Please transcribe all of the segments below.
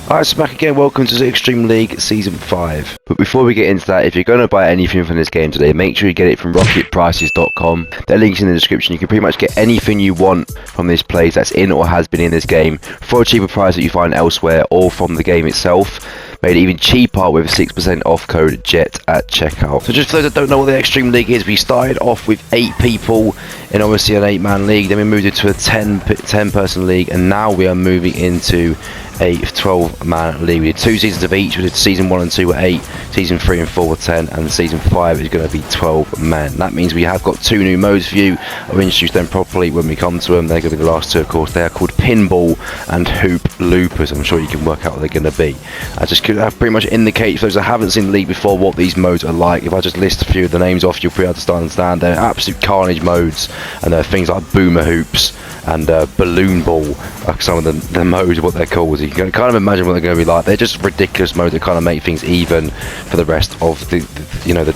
Alright, so back again, welcome to the Extreme League Season 5. But before we get into that, if you're going to buy anything from this game today, make sure you get it from rocketprices.com. Their link's in the description. You can pretty much get anything you want from this place that's in or has been in this game for a cheaper price that you find elsewhere or from the game itself. Made it even cheaper with a 6% off code JET at checkout. So just for those that don't know what the Extreme League is, we started off with 8 people in obviously an 8-man league, then we moved into a 10 person league, and now we are moving into a 12-man league. We did 2 seasons of each. We did season 1 and 2 were 8, season 3 and 4 were 10, and season 5 is going to be 12 men. That means we have got 2 new modes for you. I'll introduce them properly when we come to them. They're going to be the last 2, of course. They are called Pinball and Hoop Loopers. I'm sure you can work out what they're going to be. I just could pretty much indicate, for those that haven't seen the league before, what these modes are like. If I just list a few of the names off, you'll pretty much understand. They're absolute carnage modes, and there are things like Boomer Hoops and Balloon Ball, like some of the modes, what they're called. You can kind of imagine what they're going to be like. They're just ridiculous modes that kind of make things even for the rest of the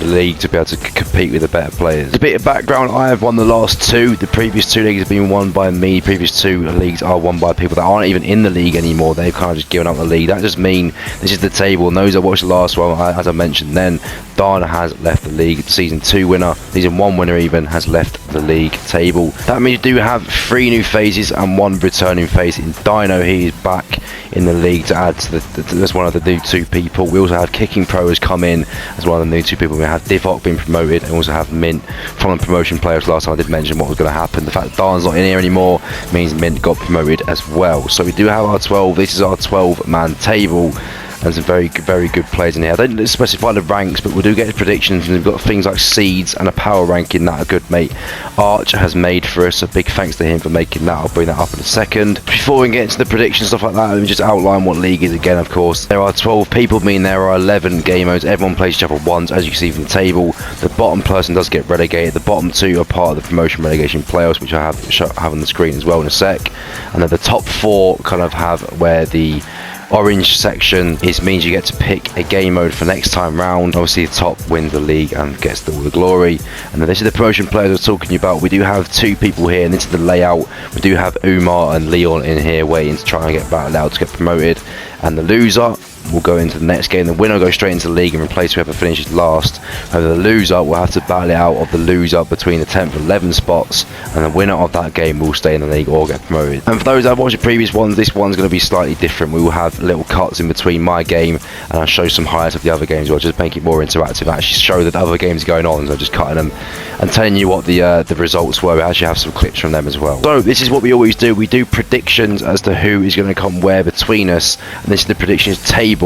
league to be able to compete with the better players. A bit of background: I have won the last 2. The previous 2 leagues have been won by me. The previous 2 leagues are won by people that aren't even in the league anymore. They've kind of just given up the league. That just means this is the table. And those that watched the last one, as I mentioned, then Dana has left the league. Season 2 winner, season 1 winner even, has left the league table. That means you do have 3 new phases and 1 returning phase. In Dino, he is back in the league to add to that's one of the new 2 people. We also have Kicking Pro has come in as one of the new 2 people. We have Divok being promoted, and also have Mint from the promotion players. Last time I did mention what was going to happen. The fact that Darn's not in here anymore means Mint got promoted as well. So we do have our 12. This is our 12-man table. And some very good players in here. I don't specify the ranks, but we do get predictions, and we've got things like seeds and a power ranking that a good mate Arch has made for us. A big thanks to him for making that. I'll bring that up in a second. Before we get into the predictions, stuff like that, let me just outline what league is again. Of course, there are 12 people, meaning there are 11 game modes. Everyone plays each other once, as you can see from the table. The bottom person does get relegated. The bottom 2 are part of the promotion relegation playoffs, which I have on the screen as well in a sec. And then the top 4 kind of have where the orange section means you get to pick a game mode for next time round. Obviously the top wins the league and gets all the glory. And then this is the promotion players I was talking about. We do have 2 people here, and this is the layout. We do have Umar and Leon in here waiting to try and get battled out to get promoted, and the loser will go into the next game. The winner will go straight into the league and replace whoever finishes last. However, the loser will have to battle it out of the loser between the 10th and 11th spots, and the winner of that game will stay in the league or get promoted. And for those that have watched the previous ones, this one's going to be slightly different. We will have little cuts in between my game, and I'll show some highlights of the other games. I'll just make it more interactive, actually show that the other games are going on, so I'm just cutting them and telling you what the results were. We actually have some clips from them as well. So this is what we always do. We do predictions as to who is going to come where between us, and this is the predictions table.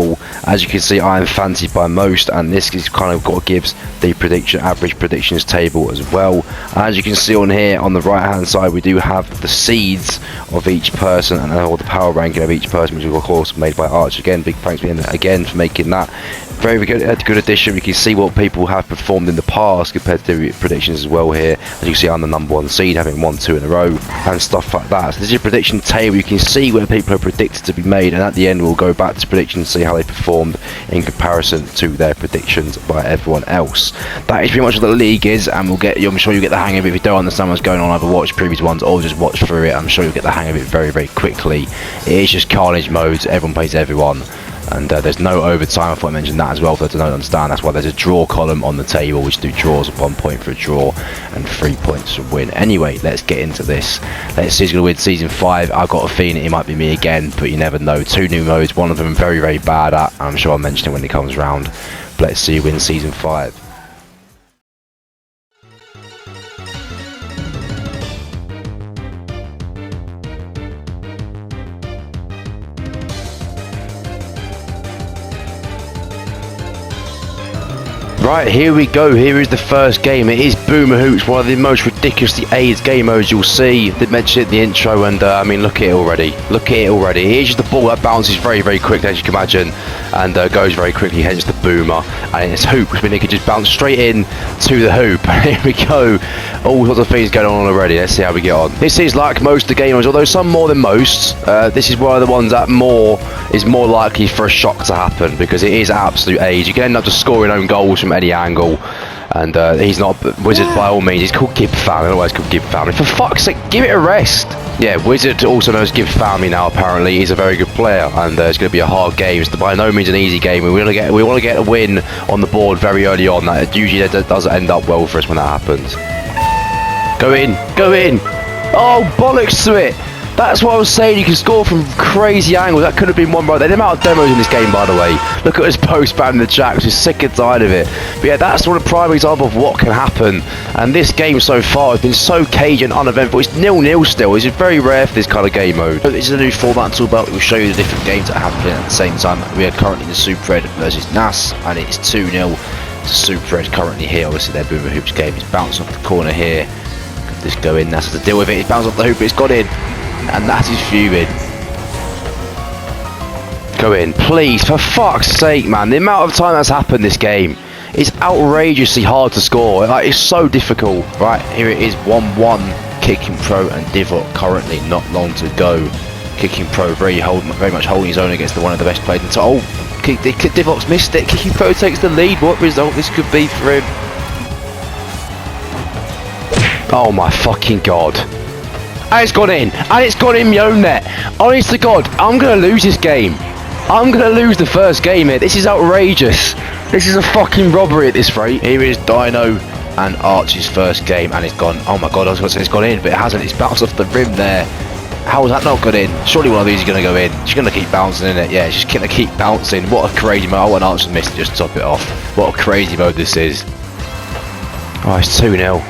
As you can see, I am fancied by most, and this is kind of what gives the average predictions table as well. As you can see on here on the right hand side, we do have the seeds of each person and all the power ranking of each person, which is of course made by Arch. Again, big thanks to him again for making that. Very good addition. We can see what people have performed in the past compared to the predictions as well here. As you can see, I'm the number 1 seed, having won 2 in a row and stuff like that. So this is your prediction table. You can see where people are predicted to be made, and at the end we'll go back to predictions, see how they performed in comparison to their predictions by everyone else. That is pretty much what the league is, and I'm sure you'll get the hang of it. If you don't understand what's going on, either watch previous ones or just watch through it. I'm sure you'll get the hang of it very quickly. It is just carnage modes. Everyone plays everyone. And there's no overtime. I thought I mentioned that as well for those who don't understand. That's why there's a draw column on the table, which do draws of 1 point for a draw and 3 points for a win. Anyway, let's get into this. Let's see who's going to win season 5. I've got a feeling it might be me again, but you never know. 2 new modes, one of them very bad at. I'm sure I'll mention it when it comes round. But let's see who wins season 5. Right, here we go. Here is the first game. It is Boomer Hoops, one of the most ridiculously aged game modes you'll see. I did mention it in the intro, and I mean, look at it already. Look at it already. Here's just the ball that bounces very quickly, as you can imagine, and goes very quickly, hence the Boomer. And it's hoop, which means it can just bounce straight in to the hoop. Here we go. All sorts of things going on already. Let's see how we get on. This is like most of the game modes, although some more than most. This is one of the ones that is more likely for a shock to happen, because it is absolute age. You can end up just scoring own goals from any angle. And he's not Wizard by all means. He's called Gib Family. I don't know why he's called Gib Family. For fuck's sake, give it a rest. Yeah, Wizard, also known as Gib Family now, apparently. He's a very good player, and it's going to be a hard game. It's by no means an easy game. We want to get a win on the board very early on. That usually doesn't end up well for us when that happens. Go in, go in. Oh, bollocks to it. That's what I was saying, you can score from crazy angles. That could have been one right there. The amount of demos in this game, by the way. Look at his post spam in the chat, which is sick and tired of it. But yeah, that's sort of prime example of what can happen. And this game so far has been so cagey and uneventful. It's 0-0 still. It's very rare for this kind of game mode. But this is a new format to talk about. We'll show you the different games that are happening at the same time. We are currently in the Super Red versus NAS, and it's 2-0 to Super Red currently here. Obviously, their Boomer Hoops game. It's bounced off the corner here. Could this go in? NAS has to deal with it. It's bounced off the hoop, but it's got in. And that is fuming. Go in, please, for fuck's sake, man. The amount of time that's happened this game is outrageously hard to score. Like, it's so difficult. Right, here it is, 1-1. Kicking Pro and Divot currently not long to go. Kicking Pro very much holding his own against one of the best players. Oh, Divot's missed it. Kicking Pro takes the lead. What result this could be for him? Oh my fucking god. And it's gone in, and it's gone in my own net. Honest to God, I'm going to lose this game. I'm going to lose the first game here. This is outrageous. This is a fucking robbery at this rate. Here is Dino and Archie's first game, and it's gone. Oh my God, I was going to say it's gone in, but it hasn't. It's bounced off the rim there. How has that not gone in? Surely one of these is going to go in. She's going to keep bouncing in it. Yeah, she's going to keep bouncing. What a crazy mode. I want Archie missed it just to top it off. What a crazy mode this is. Oh, it's 2-0.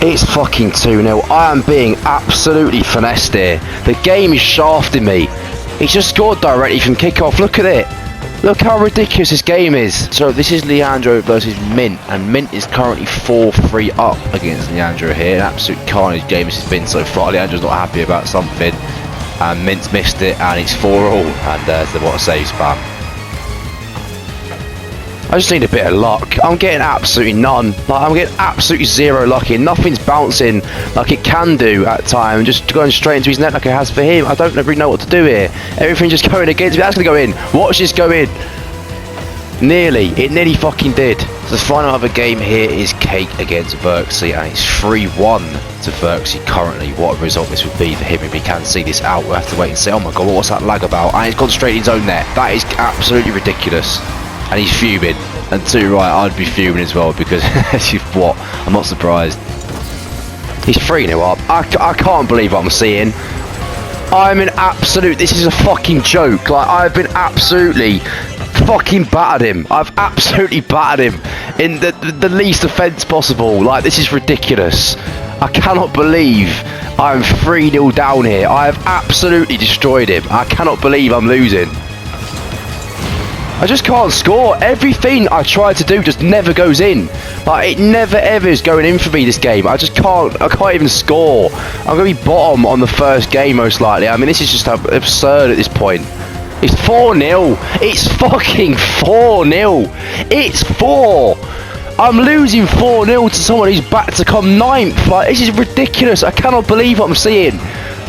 It's fucking 2-0. I am being absolutely finessed here. The game is shafting me. He's just scored directly from kickoff. Look at it. Look how ridiculous this game is. So this is Leandro versus Mint, and Mint is currently 4-3 up against Leandro here. An absolute carnage game this has been so far. Leandro's not happy about something, and Mint's missed it, and it's 4-all. And there's the what a save spam. I just need a bit of luck. I'm getting absolutely none. Like, I'm getting absolutely zero luck here. Nothing's bouncing like it can do at times. Just going straight into his net like it has for him. I don't really know what to do here. Everything just going against me. That's going to go in. Watch this go in. Nearly. It nearly fucking did. So the final other game here is Cake against Verksy, and it's 3-1 to Verksy currently. What a result this would be for him if he can see this out. We'll have to wait and see. Oh my God, what's that lag about? And he's gone straight in his own net. That is absolutely ridiculous. And he's fuming. And too right, I'd be fuming as well, because what? I'm not surprised. He's 3-0 up. I can't believe what I'm seeing. I'm an absolute. This is a fucking joke. Like, I've been absolutely fucking battered him. I've absolutely battered him in the least offence possible. Like, this is ridiculous. I cannot believe I'm 3-0 down here. I have absolutely destroyed him. I cannot believe I'm losing. I just can't score. Everything I try to do just never goes in. Like, it never ever is going in for me this game. I can't even score. I'm going to be bottom on the first game most likely. I mean, this is just absurd at this point. It's 4-0. It's fucking 4-0. It's 4. I'm losing 4-0 to someone who's back to come 9th. Like, this is ridiculous. I cannot believe what I'm seeing.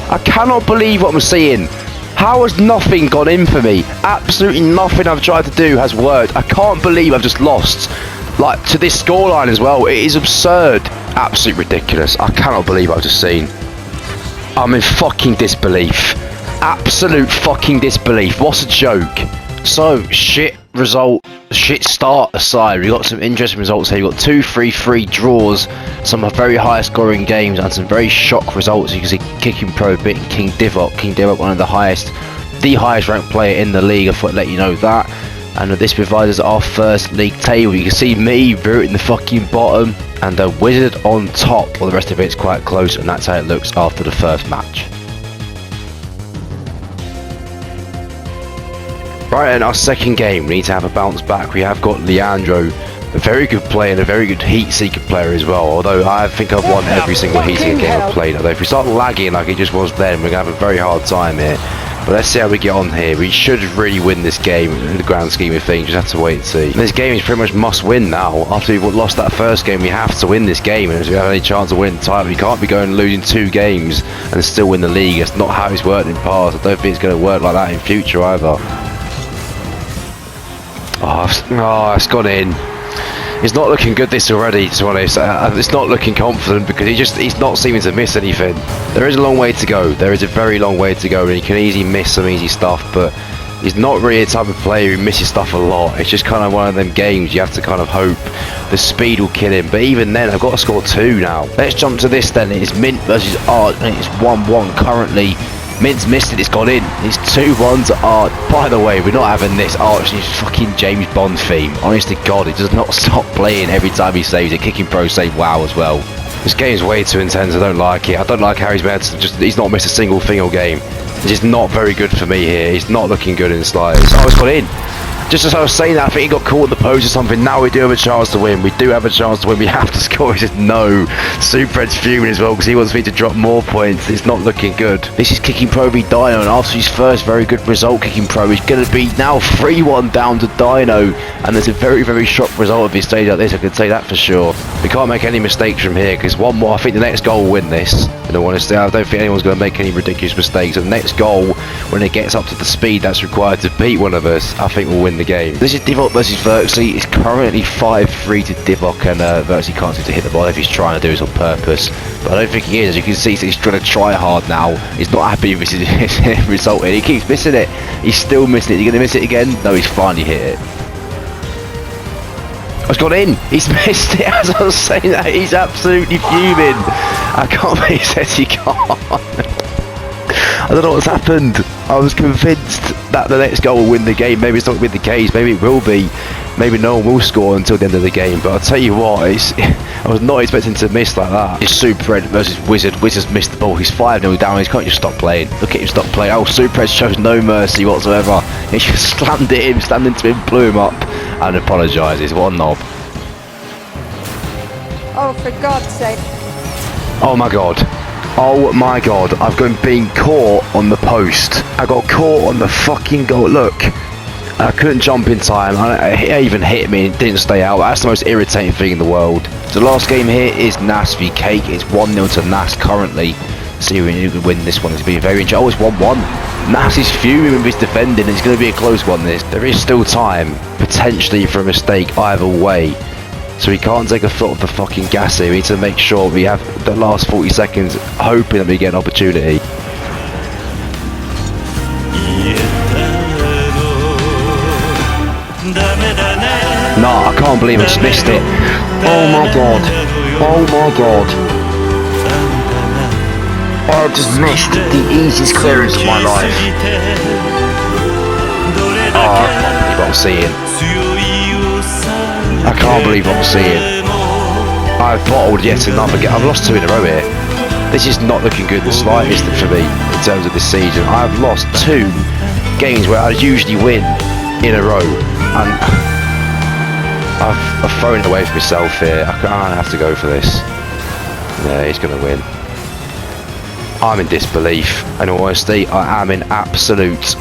I cannot believe what I'm seeing. How has nothing gone in for me? Absolutely nothing I've tried to do has worked. I can't believe I've just lost. Like, to this scoreline as well. It is absurd. Absolute ridiculous. I cannot believe I've just seen. I'm in fucking disbelief. Absolute fucking disbelief. What's a joke? So, shit start aside, we've got some interesting results here. We've got 2 3-3 draws, some very high scoring games, and some very shock results. You can see Kicking Pro beating King Divot. King Divot, one of the highest ranked player in the league. I thought I'd let you know that. And this provides us our first league table. You can see me rooting the fucking bottom, and the Wizard on top. Well, the rest of it's quite close, and that's how it looks after the first match. Right, in our second game, we need to have a bounce back. We have got Leandro, a very good player and a very good heat-seeker player as well. Although I think I've won every single heat-seeker game I've played. Although if we start lagging like it just was then, we're going to have a very hard time here. But let's see how we get on here. We should really win this game in the grand scheme of things. Just have to wait and see. And this game is pretty much must win now. After we've lost that first game, we have to win this game. And if we have any chance of winning the title, we can't be going and losing 2 games and still win the league. That's not how it's worked in the past. I don't think it's going to work like that in future either. Oh, it's gone in. He's not looking good this already, to be honest. It's not looking confident because he's not seeming to miss anything. There is a long way to go. There is a very long way to go, and he can easily miss some easy stuff, but he's not really the type of player who misses stuff a lot. It's just kind of one of them games you have to kind of hope the speed will kill him. But even then, I've got to score 2 now. Let's jump to this then. It's Mint versus Art, and it's 1-1 currently. Mint's missed it, it's gone in. It's 2-1 to Art. By the way, we're not having this Arch and his fucking James Bond theme. Honest to God, it does not stop playing every time he saves it. Kicking pro save wow as well. This game's way too intense, I don't like it. I don't like how he's been able to he's not missed a single thing all game. It's just not very good for me here. He's not looking good in the slightest. Oh, it's gone in. Just as I was saying that, I think he got caught in the post or something. Now we do have a chance to win. We do have a chance to win. We have to score. He says no. Supered's fuming as well because he wants me to drop more points. It's not looking good. This is Kicking Pro v Dino, and after his first very good result, Kicking Pro is going to be now 3-1 down to Dino. And there's a very, very shock result of his stage like this. I can say that for sure. We can't make any mistakes from here because one more. I think the next goal will win this. In all honesty, I don't think anyone's going to make any ridiculous mistakes. And the next goal, when it gets up to the speed that's required to beat one of us, I think we'll win the game. This is Divok versus Verxy. It's currently 5-3 to Divok, and Verxy can't seem to hit the ball if he's trying to do this on purpose. But I don't think he is. As you can see, he's trying to try hard now. He's not happy with his result. He keeps missing it. He's still missing it. Is he going to miss it again? No, he's finally hit it. It's gone in. He's missed it. As I was saying that, he's absolutely fuming. I can't believe he says he can't. I don't know what's happened. I was convinced that the next goal will win the game. Maybe it's not going to be the case. Maybe it will be. Maybe no one will score until the end of the game. But I'll tell you what, I was not expecting to miss like that. It's Supered versus Wizard. Wizard's missed the ball. He's 5-0 down. He can't just stop playing. Look at him stop playing. Oh, Supered shows no mercy whatsoever. He just slammed it in, slammed into him, blew him up, and apologises. What a knob. Oh, for God's sake. Oh my God. Oh my God, I've been caught on the post. I got caught on the fucking goal. Look, I couldn't jump in time. It even hit me and didn't stay out. That's the most irritating thing in the world. The last game here is Nas v Cake. It's 1-0 to Nas currently. See who can win this one. It's been very interesting. Oh, it's 1-1. Nas is fuming with his defending. It's going to be a close one, this. There is still time, potentially, for a mistake either way. So we can't take a foot off the fucking gas here. We need to make sure we have the last 40 seconds hoping that we get an opportunity. Nah, I can't believe I just missed it. Oh my God. Oh my God. I just missed the easiest clearance of my life. Oh, I can't believe what I'm seeing. I can't believe what I'm seeing. I've bottled yet another game. I've lost 2 in a row here. This is not looking good the slightest for me in terms of this season. I've lost 2 games where I usually win in a row, and I've thrown it away for myself here. I can't have to go for this. Yeah, he's going to win. I'm in disbelief. In all honesty, I am in absolute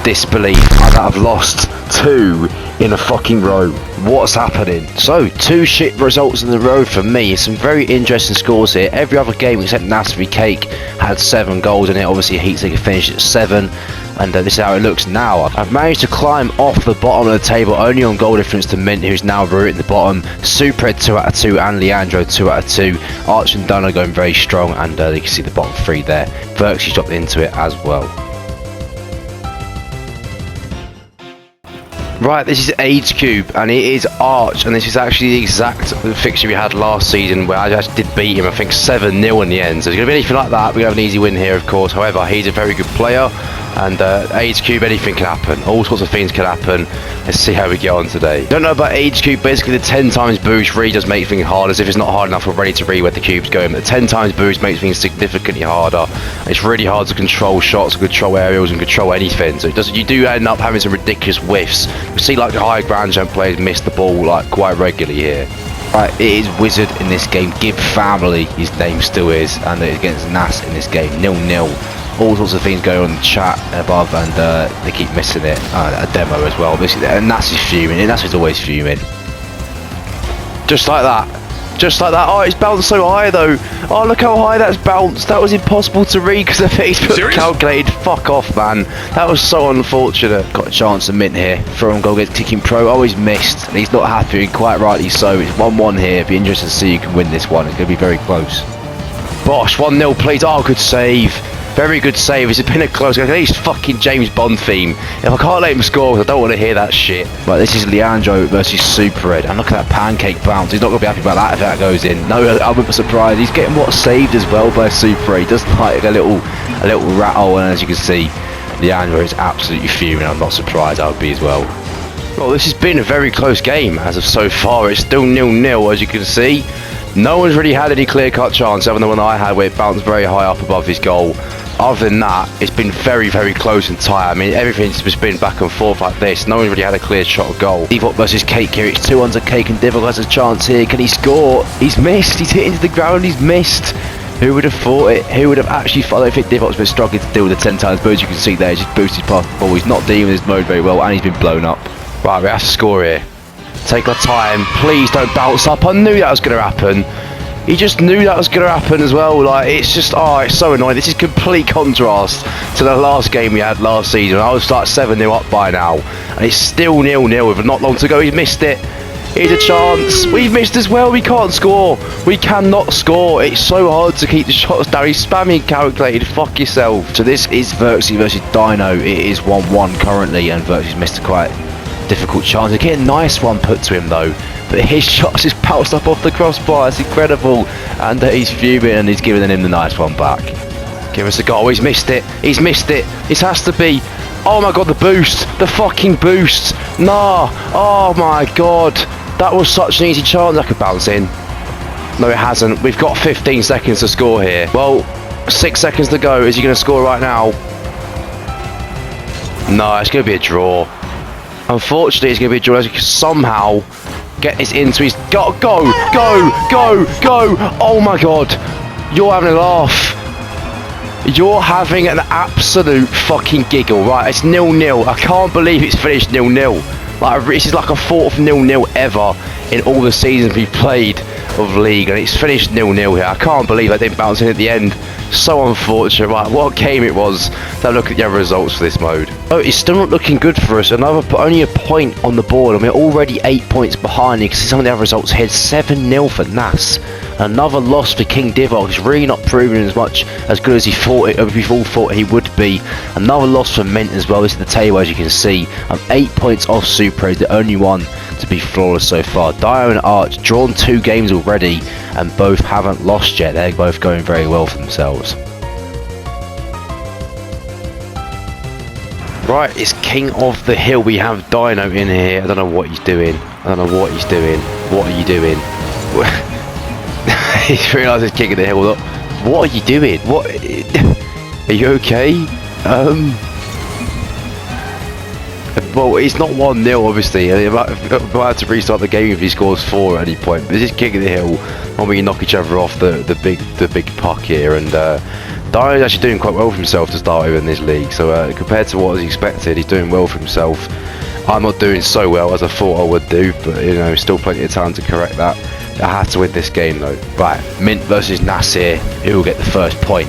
disbelief that I've lost 2 in a fucking row. What's happening? So 2 shit results in a row for me. Some very interesting scores here. Every other game except Nas v Cake had 7 goals in it. Obviously Heat Seeker finished at 7, and this is how it looks now. I've managed to climb off the bottom of the table only on goal difference to Mint, who's now root at the bottom. Supered 2 out of 2 and Leandro 2 out of 2. Arch and Dunn are going very strong, and you can see the bottom 3 there. Verxy's dropped into it as well. Right, this is AIDS Cube, and it is Arch, and this is actually the exact fixture we had last season where I actually did beat him, I think 7-0 in the end. So it's going to be anything like that. We have an easy win here, of course. However, he's a very good player, and AIDS Cube, anything can happen. All sorts of things can happen. Let's see how we get on today. Don't know about AIDS Cube. Basically, the 10 times boost really does make things hard. As if it's not hard enough already to read where the cube's going. But the 10 times boost makes things significantly harder. It's really hard to control shots, control aerials, and control anything. So you do end up having some ridiculous whiffs. We see like the high ground jump players miss the ball like quite regularly here. Right, it is Wizard in this game. Give Family, his name still is, and it's against Nas in this game. 0-0. All sorts of things going on in the chat above, and they keep missing it. A demo as well. And Nas is fuming. And Nas is always fuming. Just like that. Just like that. Oh, it's bounced so high though. Oh, look how high that's bounced. That was impossible to read because the face put calculated. Fuck off, man. That was so unfortunate. Got a chance to mint here. Throw on goal against Kicking Pro. Oh, he's missed. And he's not happy, and quite rightly so. It's 1-1 here. Be interested to see who can win this one. It's going to be very close. Bosh, 1-0 please. Oh, good save. Very good save. It's been a close game. He's fucking James Bond theme. If I can't let him score, I don't want to hear that shit. Right, this is Leandro versus Super Red. And look at that pancake bounce. He's not going to be happy about that if that goes in. No, I wouldn't be surprised. He's getting what saved as well by Super Red. He does like a little rattle, and as you can see, Leandro is absolutely fuming. I'm not surprised I would be as well. Well, this has been a very close game as of so far. It's still 0-0 as you can see. No one's really had any clear-cut chance, other than the one I had where it bounced very high up above his goal. Other than that, it's been very, very close and tight. I mean, everything's just been back and forth like this. No one's really had a clear shot of goal. Devot versus Cake here. It's 2-1 to Cake, and Devot has a chance here. Can he score? He's missed. He's hit into the ground. He's missed. Who would have thought it? Who would have actually thought? I don't think Devot's been struggling to deal with the 10 times, but as you can see there, he's just boosted past the ball. He's not dealing with his mode very well, and he's been blown up. Right, we have to score here. Take our time. Please don't bounce up. I knew that was going to happen. He just knew that was going to happen as well. Like, it's just, oh, it's so annoying. This is complete contrast to the last game we had last season. I was like 7-0 up by now, and it's still 0-0 with not long to go. He's missed it. Here's a chance. We've missed as well. We can't score. We cannot score. It's so hard to keep the shots down. He's spamming calculated. Fuck yourself. So this is Verxy versus Dino. It is 1-1 currently, and Verxy's missed a quite difficult chance. They get a nice one put to him though, but his shot's just bounced up off the crossbar. It's incredible, and he's fuming, and he's giving him the nice one back. Give us a goal. He's missed it. He's missed it. This has to be. Oh my god, the boost, the fucking boost. Nah. Oh my god, that was such an easy chance. That could bounce in. No, it hasn't. We've got 15 seconds to score here. Well, 6 seconds to go. Is he going to score right now? No, it's going to be a draw. Unfortunately, it's going to be a draw. As he can somehow get this into his... Go! Oh my god! You're having a laugh. You're having an absolute fucking giggle. Right, it's 0-0. I can't believe it's finished 0-0. Like, this is like a fourth 0-0 ever in all the seasons we've played of League, and it's finished 0-0 here. I can't believe I didn't bounce in at the end. So unfortunate. Right, what game it was. Now look at the other results for this mode. Oh, it's still not looking good for us. Only a point on the board, and we're already 8 points behind. You can see some of the other results here. 7-0 for Nas. Another loss for King Divok. He's really not proving as good as we've all thought he would be. Another loss for Mint as well. This is the table, as you can see. I'm 8 points off Super, the only one to be flawless so far. Dio and Arch drawn 2 games already, and both haven't lost yet. They're both going very well for themselves. Right, it's King of the Hill. We have Dino in here. I don't know what he's doing. What are you doing? He's realised it's King of the Hill. Look, what are you doing? What? Are you okay? Well, it's not 1-0 obviously. I might have to restart the game if he scores 4 at any point. But this is King of the Hill. When we knock each other off the big puck here, and Dino's actually doing quite well for himself to start with in this league. So compared to what was expected, he's doing well for himself. I'm not doing so well as I thought I would do, but you know, still plenty of time to correct that. I had to win this game though. Right, Mint versus Nas here. Who will get the first point?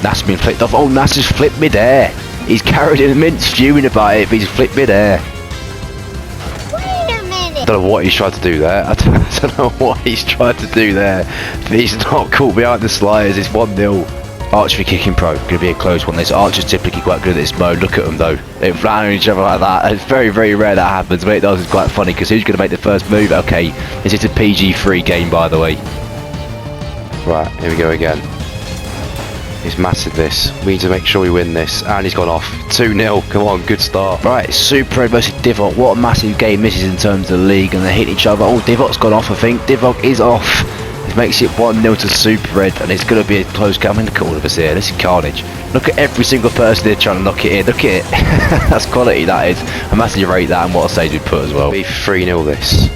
Nas been flipped off. Oh, Nas has flipped mid-air. He's carried in. Mint's fuming about it, but he's flipped mid-air. Wait a minute. I don't know what he's tried to do there. I don't know what he's tried to do there. But he's not caught behind the sliders. It's 1-0. Arch for Kicking Pro. Going to be a close one. This Arch is typically quite good at this mode. Look at them though. They're flattering each other like that. It's very, very rare that happens. When it does, it's quite funny because who's going to make the first move? Okay, this is a PG-free game, by the way. Right, here we go again. It's massive this. We need to make sure we win this. And he's gone off. 2-0. Come on, good start. Right, Super Red versus Divot. What a massive game this is in terms of the league. And they're hitting each other. Oh, Divot's gone off, I think. Divot is off. This makes it 1-0 to Super Red. And it's going to be a close game. I mean, look at all of us here. This is carnage. Look at every single person here trying to knock it in. Look at it. That's quality, that is. I massively rate that, and what a stage we'd put as well. Be 3-0 this.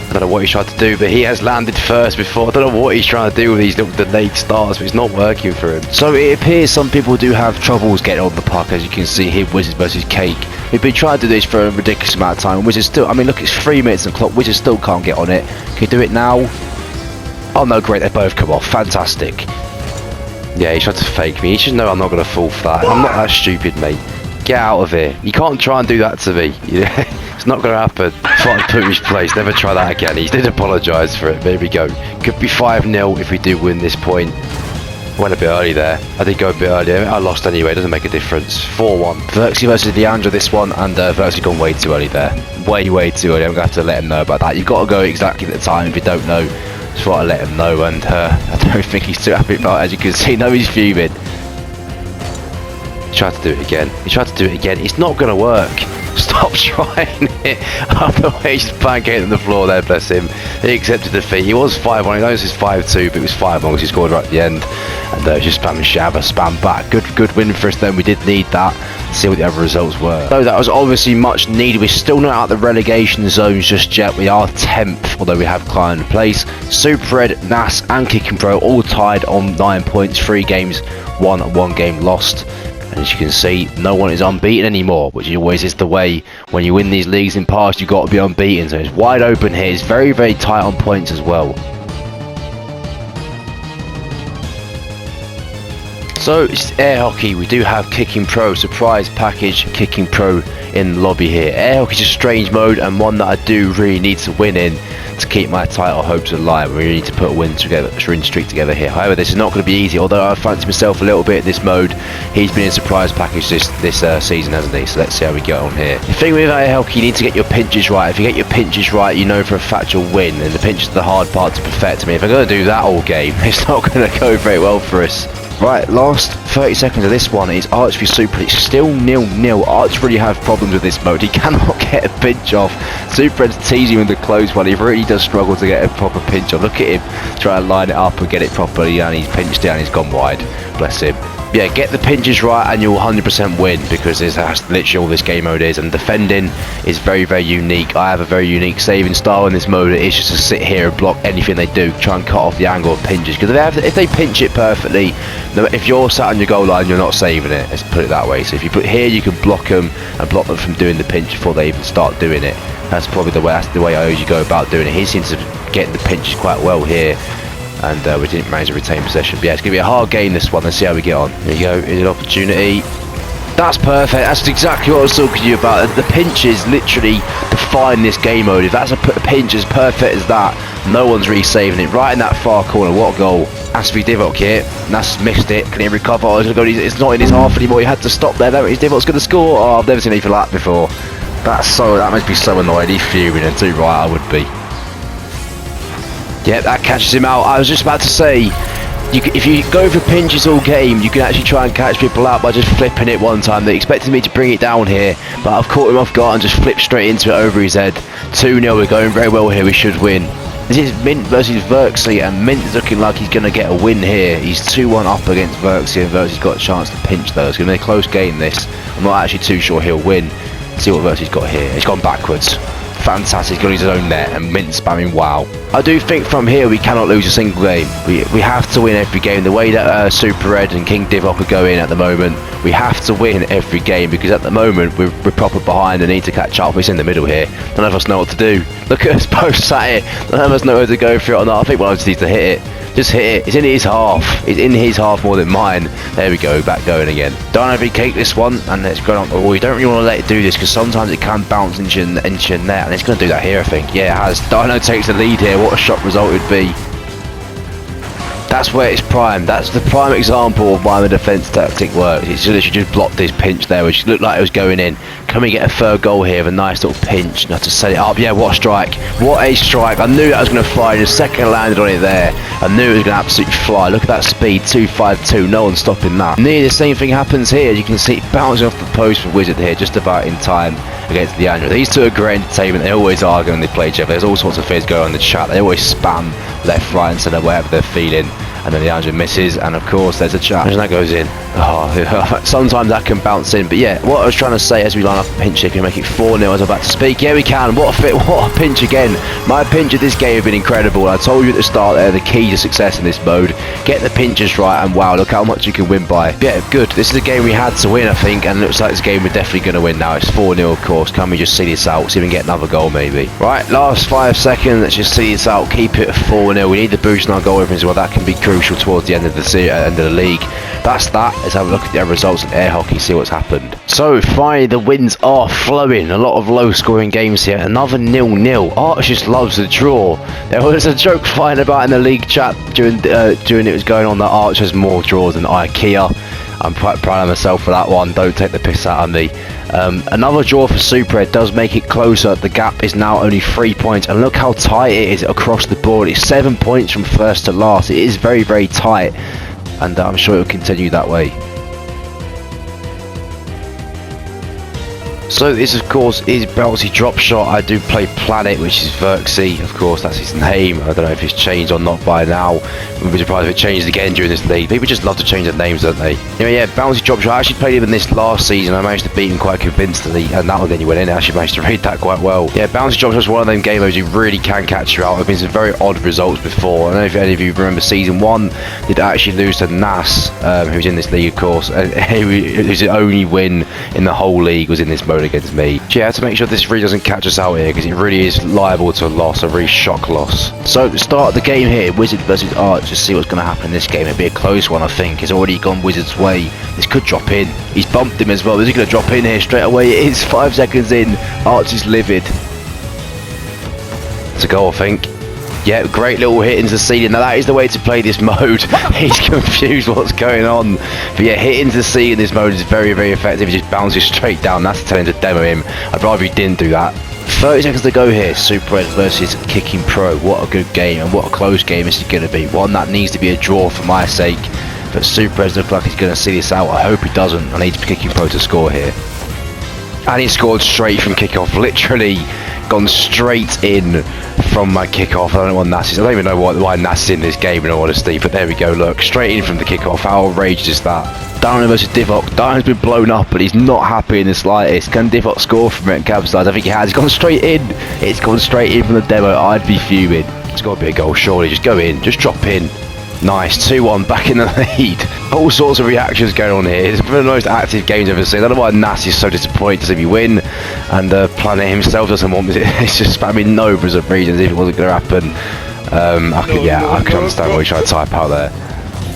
I don't know what he's trying to do, but he has landed first before. I don't know what he's trying to do with these little delayed starts, but it's not working for him. So it appears some people do have troubles getting on the puck, as you can see here. Wizards versus Cake. We've been trying to do this for a ridiculous amount of time. Wizards still, I mean, look, it's 3 minutes and clock. Wizards still can't get on it. Can you do it now? Oh no, great, they both come off. Fantastic. Yeah, he tried to fake me. He should know I'm not going to fall for that. I'm not that stupid, mate. Get out of here. You can't try and do that to me. It's not going to happen. Thought I'd put him in his place. Never try that again. He did apologise for it. There we go. Could be 5-0 if we do win this point. Went a bit early there. I did go a bit earlier. I lost anyway. It doesn't make a difference. 4-1. Verxy versus Leandra this one, and Verxy gone way too early there. Way too early. I'm going to have to let him know about that. You've got to go exactly at the time if you don't know. Just thought I'd let him know, and I don't think he's too happy about it, as you can see. No, he's fuming. He tried to do it again. He tried to do it again. It's not going to work. Stop trying it. Otherwise, he's pancaked on the floor there, bless him. He accepted defeat. He was 5-1. He knows it's 5-2, but it was 5-1 because he scored right at the end. And just spamming Shabba, spam back. Good win for us then. We did need that. Let's see what the other results were. So that was obviously much needed. We're still not out of the relegation zones just yet. We are 10th, although we have climbed place. Super Red, NAS, and Kicking Pro all tied on 9 points. 3 games won, 1 game lost. And as you can see, no one is unbeaten anymore, which always is the way. When you win these leagues in past, you've got to be unbeaten. So it's wide open here. It's very tight on points as well. So it's air hockey. We do have Kicking Pro, surprise package Kicking Pro in the lobby here. Air hockey is a strange mode and one that I do really need to win in to keep my title hopes alive. We really need to put a win streak together here. However, this is not going to be easy, although I fancy myself a little bit in this mode. He's been in surprise package this season, hasn't he? So let's see how we get on here. The thing with air hockey, you need to get your pinches right. If you get your pinches right, you know for a fact you'll win, and the pinches are the hard part to perfect. I mean, if I'm going to do that all game, it's not going to go very well for us. Right, last 30 seconds of this one is Arch v Super. It's still 0-0. Arch really have problems with this mode. He cannot get a pinch off. Super Red's teasing with the close one. He really does struggle to get a proper pinch off. Look at him try to line it up and get it properly, and he's pinched down. He's gone wide. Bless him. Yeah, get the pinches right and you'll 100% win, because that's literally all this game mode is. And defending is very unique. I have a very unique saving style in this mode. It is just to sit here and block anything they do, try and cut off the angle of pinches, because if they pinch it perfectly, if you're sat on your goal line, you're not saving it. Let's put it that way. So if you put here, you can block them and block them from doing the pinch before they even start doing it. That's probably the way I usually go about doing it. He seems to get the pinches quite well here. And we didn't manage to retain possession. But yeah, it's going to be a hard game, this one. Let's see how we get on. There you go, is an opportunity. That's perfect. That's exactly what I was talking to you about. The pinches literally define this game mode. If that's a pinch as perfect as that, no one's really saving it. Right in that far corner. What a goal. Asfi Divock here. Nas missed it. Can he recover? Oh, it's not in his half anymore. He had to stop there. There, Divock's going to score. Oh, I've never seen anything like that before. That must be so annoying. He's fuming, and too right I would be. Yeah, that catches him out. I was just about to say, if you go for pinches all game, you can actually try and catch people out by just flipping it one time. They expected me to bring it down here, but I've caught him off guard and just flipped straight into it over his head. 2-0, we're going very well here, we should win. This is Mint versus Verxy, and Mint is looking like he's going to get a win here. He's 2-1 up against Verxy, and Verxy's got a chance to pinch though. It's going to be a close game, this. I'm not actually too sure he'll win. Let's see what Verxy's got here. He's gone backwards. Fantastic, he's got his own net, and Mint spamming wow. I do think from here we cannot lose a single game. We have to win every game. The way that Super Red and King Divock are going at the moment, we have to win every game, because at the moment we're proper behind and need to catch up. We're in the middle here. None of us know what to do. Look at us both sat here. None of us know where to go for it or not. I think one of us needs to hit it. Just hit it. It's in his half. It's in his half more than mine. There we go, back going again. Don't overcake this one, and it's going on. Oh, you don't really want to let it do this, because sometimes it can bounce into your net, and it's going to do that here, I think. Yeah, it has. Dino takes the lead here. What a shot result it'd be. That's where it's prime. That's the prime example of why the defence tactic works. It's literally just blocked this pinch there, which looked like it was going in. Can we get a third goal here with a nice little pinch? Now to set it up. Yeah, what a strike. What a strike. I knew that was going to fly. The second landed on it there. I knew it was going to absolutely fly. Look at that speed. 252. No one's stopping that. Nearly the same thing happens here. You can see it bouncing off the post for Wizard here, just about in time against the Andrew. These two are great entertainment. They always argue when they play each other. There's all sorts of things going on in the chat. They always spam left, right and centre, wherever they're feeling. and then Leandro misses, and of course there's a chance, and that goes in. Oh, sometimes that can bounce in, but yeah, what I was trying to say as we line up a pinch here, can we make it 4-0 as I'm about to speak? Yeah, we can. What a fit, what a pinch again. My pinch of this game have been incredible. I told you at the start there, the key to success in this mode, get the pinches right, and wow, look how much you can win by. Yeah, good. This is a game we had to win, I think, and it looks like this game we're definitely going to win now. It's 4-0, of course. Can we just see this out, see if we can get another goal maybe? Right, last 5 seconds, let's just see this out, keep it 4-0. We need the boost in our goal difference as well. That can be crucial towards the end of the league. That's that. Let's have a look at the other results in air hockey, see what's happened. So finally the wins are flowing. A lot of low scoring games here. Another 0-0. Arch just loves the draw. There was a joke flying about in the league chat during it was going on that Arch has more draws than IKEA. I'm quite proud of myself for that one. Don't take the piss out of me. Another draw for Super Ed does make it closer. The gap is now only 3 points, and look how tight it is across the board. It's 7 points from first to last. It is very, very tight, and I'm sure it will continue that way. So this of course is Bouncy Drop Shot. I do play Planet, which is Verxy, of course that's his name. I don't know if it's changed or not by now. I would be surprised if it changes again during this league. People just love to change their names, don't they? Anyway, yeah, Bouncy Drop Shot. I actually played him in this last season. I managed to beat him quite convincingly, and that was then you went in. I actually managed to read that quite well. Yeah, Bouncy Drop Shot is one of them game modes you really can catch you out. I've been some very odd results before. I don't know if any of you remember season 1 did actually lose to Nas, who's in this league of course, and his only win in the whole league was in this mode against me. So yeah, I have to make sure this really doesn't catch us out here, because it really is liable to a loss, a really shock loss. So to start the game here, Wizard versus Arch, to see what's going to happen in this game. It'll be a close one, I think. It's already gone Wizard's way. This could drop in. He's bumped him as well. Is he going to drop in here straight away? It is 5 seconds in. Arch is livid. It's a goal, I think. Yeah, great little hit into the ceiling. Now that is the way to play this mode. He's confused what's going on. But yeah, hit into the ceiling in this mode is very, very effective. He just bounces straight down. That's telling him to demo him. I'd rather he didn't do that. 30 seconds to go here. Super Ed versus Kicking Pro. What a good game, and what a close game this is going to be. One that needs to be a draw for my sake. But Super Ed looks like he's going to see this out. I hope he doesn't. I need Kicking Pro to score here. And he scored straight from kickoff. Literally gone straight in from my kickoff. I don't know what Nas is. I don't even know why Nas is in this game in all honesty. But there we go, look. Straight in from the kickoff. How outrageous is that? Darren versus Divock. Darren's been blown up, but he's not happy in the slightest. Can Divock score from it? Capsize? I think he has. He's gone straight in. It's gone straight in from the demo. I'd be fuming. It's got to be a goal, surely. Just go in. Just drop in. Nice, 2-1, back in the lead. All sorts of reactions going on here. It's one of the most active games I've ever seen. I don't know why Nas is so disappointed to see me win, and Planet himself doesn't want me. It's just spamming no for some reasons if it wasn't going to happen. I can understand what he's trying to type out there.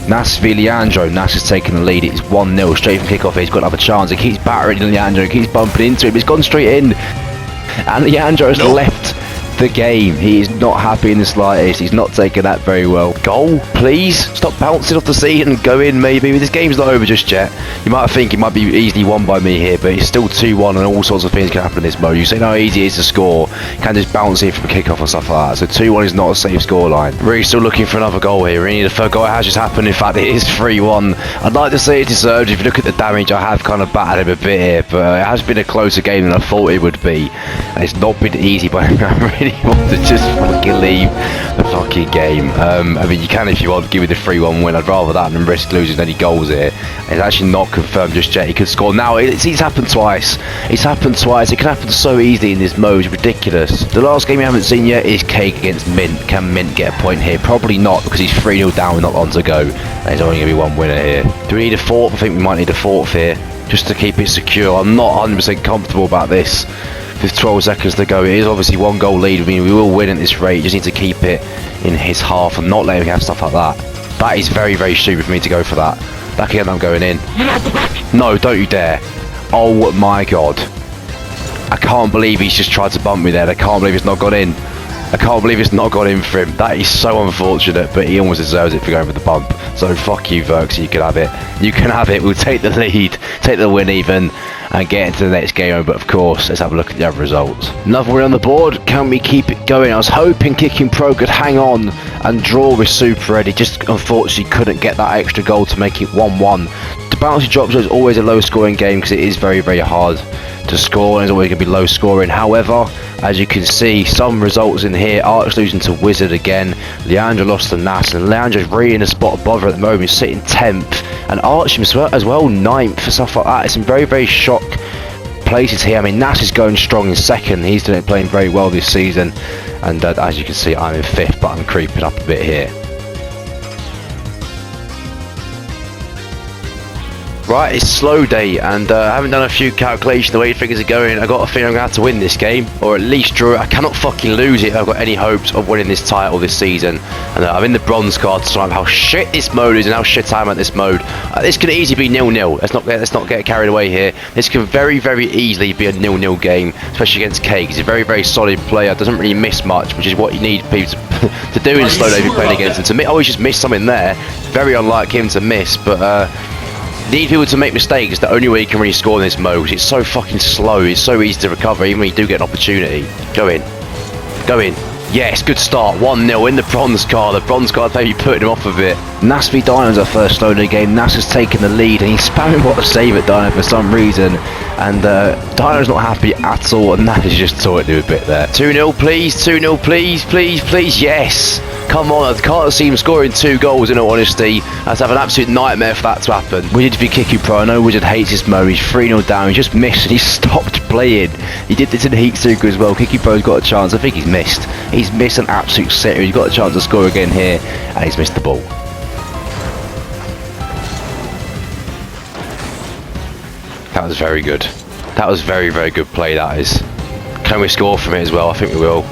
Nas v Leandro. Nas is taking the lead. It's 1-0 straight from kickoff. He's got another chance. He keeps battering Leandro. He keeps bumping into him. He's gone straight in, and Leandro has left the game. He is not happy in the slightest. He's not taking that very well. Goal, please. Stop bouncing off the seat and go in maybe. This game's not over just yet. You might think it might be easily won by me here, but it's still 2-1 and all sorts of things can happen in this mode. You say how easy it is to score. You can just bounce in from kickoff and stuff like that. So 2-1 is not a safe scoreline. Really still looking for another goal here. We need a third goal. It has just happened. In fact, it is 3-1. I'd like to say it deserved. If you look at the damage, I have kind of battered him a bit here, but it has been a closer game than I thought it would be. And it's not been easy, but I really want to just fucking leave the fucking game. I mean, you can if you want, give me the 3-1 win. I'd rather that than risk losing any goals here. It's actually not confirmed just yet. He could score now. It's happened twice. It's happened twice. It can happen so easily in this mode. It's ridiculous. The last game we haven't seen yet is Cake against Mint. Can Mint get a point here? Probably not, because he's 3-0 down with not long to go. And there's only going to be one winner here. Do we need a fourth? I think we might need a fourth here, just to keep it secure. I'm not 100% comfortable about this. With 12 seconds to go, it is obviously one goal lead. I mean, we will win at this rate. Just need to keep it in his half and not let him have stuff like that. That is very, very stupid for me to go for that. That again, I'm going in. No, don't you dare. Oh my god. I can't believe he's just tried to bump me there. I can't believe it's not got in. I can't believe it's not got in for him. That is so unfortunate, but he almost deserves it for going for the bump. So fuck you, Verx, you can have it. You can have it. We'll take the lead, take the win even, and get into the next game. But of course, let's have a look at the other results. Another win on the board. Can we keep it going? I was hoping Kicking Pro could hang on and draw with Super Ed. He just unfortunately couldn't get that extra goal to make it 1-1. The bouncy drop zone is always a low scoring game because it is very, very hard to score and it's always going to be low scoring. However, as you can see, some results in here. Arch losing to Wizard again. Leandro lost to Nas, and Leandro's really in a spot above her at the moment. He's sitting 10th, and Arch as well 9th for stuff like that. It's in very, very shock places here. I mean, Nas is going strong in 2nd. He's playing very well this season, and as you can see, I'm in 5th, but I'm creeping up a bit here. Right, it's slow day, and I haven't done a few calculations the way things are going. I got a feeling I'm going to have to win this game, or at least draw it. I cannot fucking lose it if I've got any hopes of winning this title this season. And I'm in the bronze card to describe how shit this mode is and how shit I am at this mode. This could easily be 0-0. Let's not get carried away here. This can very, very easily be a 0-0 game, especially against K. He's a very, very solid player. Doesn't really miss much, which is what you need people to do in slow day if you're playing against him. To me, I always just miss something there. Very unlike him to miss, but need people to make mistakes. The only way you can really score in this mode, because it's so fucking slow. It's so easy to recover even when you do get an opportunity. Go in. Yes, good start. 1-0 in the bronze card. The bronze card maybe putting him off a bit. Nas v Dino's our first slow day game. Nas has taken the lead and he's spamming what to save at Dino for some reason, and Dino's not happy at all, and Nas is just toying him a bit there. 2-0 please, 2-0 please, yes! Come on, I can't see him scoring 2 goals in all honesty. I'd have an absolute nightmare for that to happen. Wizard v Kiku Pro. I know Wizard hates this mode. He's 3-0 down. He just missed and he stopped playing. He did this in Heatseeker as well. Kiku Pro's got a chance. I think he's missed. He's missed an absolute sitter. He's got a chance to score again here, and he's missed the ball. That was very good. That was very, very good play, that is. Can we score from it as well? I think we will.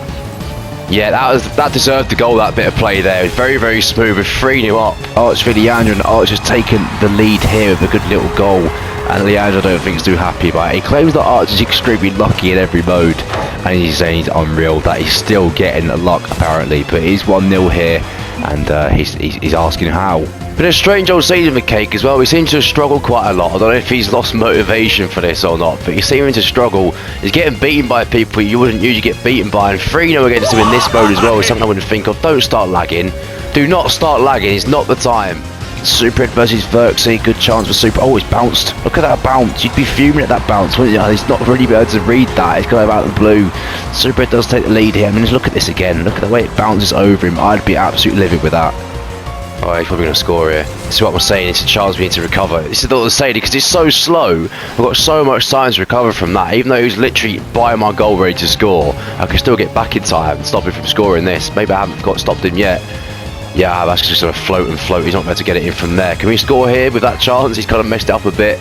Yeah, that deserved the goal, that bit of play there. It was very, very smooth with 3-0 up. Arch for Leandro, and Arch has taken the lead here with a good little goal. And Leandro I don't think is too happy about it. He claims that Arch is extremely lucky in every mode, and he's saying he's unreal, that he's still getting luck apparently. But it is 1-0 here, and he's asking how. Been a strange old season for Cake as well. He seems to have struggled quite a lot. I don't know if he's lost motivation for this or not, but he's seeming to struggle. He's getting beaten by people you wouldn't usually get beaten by, and 3-0 against him in this mode as well is something I wouldn't think of. Don't start lagging. Do not start lagging. It's not the time. Super versus Verxy, good chance for Super. Oh, it's bounced. Look at that bounce. You'd be fuming at that bounce, wouldn't you? He's not really able to read that. It's kind of out of the blue. Super does take the lead here. I mean, just look at this again. Look at the way it bounces over him. I'd be absolutely livid with that. Oh, he's probably going to score here. This is what I'm saying. It's a chance we need to recover. This is what I'm saying, because it's so slow. We've got so much time to recover from that. Even though he was literally by my goal ready to score, I can still get back in time and stop him from scoring this. Maybe I haven't stopped him yet. Yeah, that's just going to float and float. He's not going to get it in from there. Can we score here with that chance? He's kind of messed it up a bit.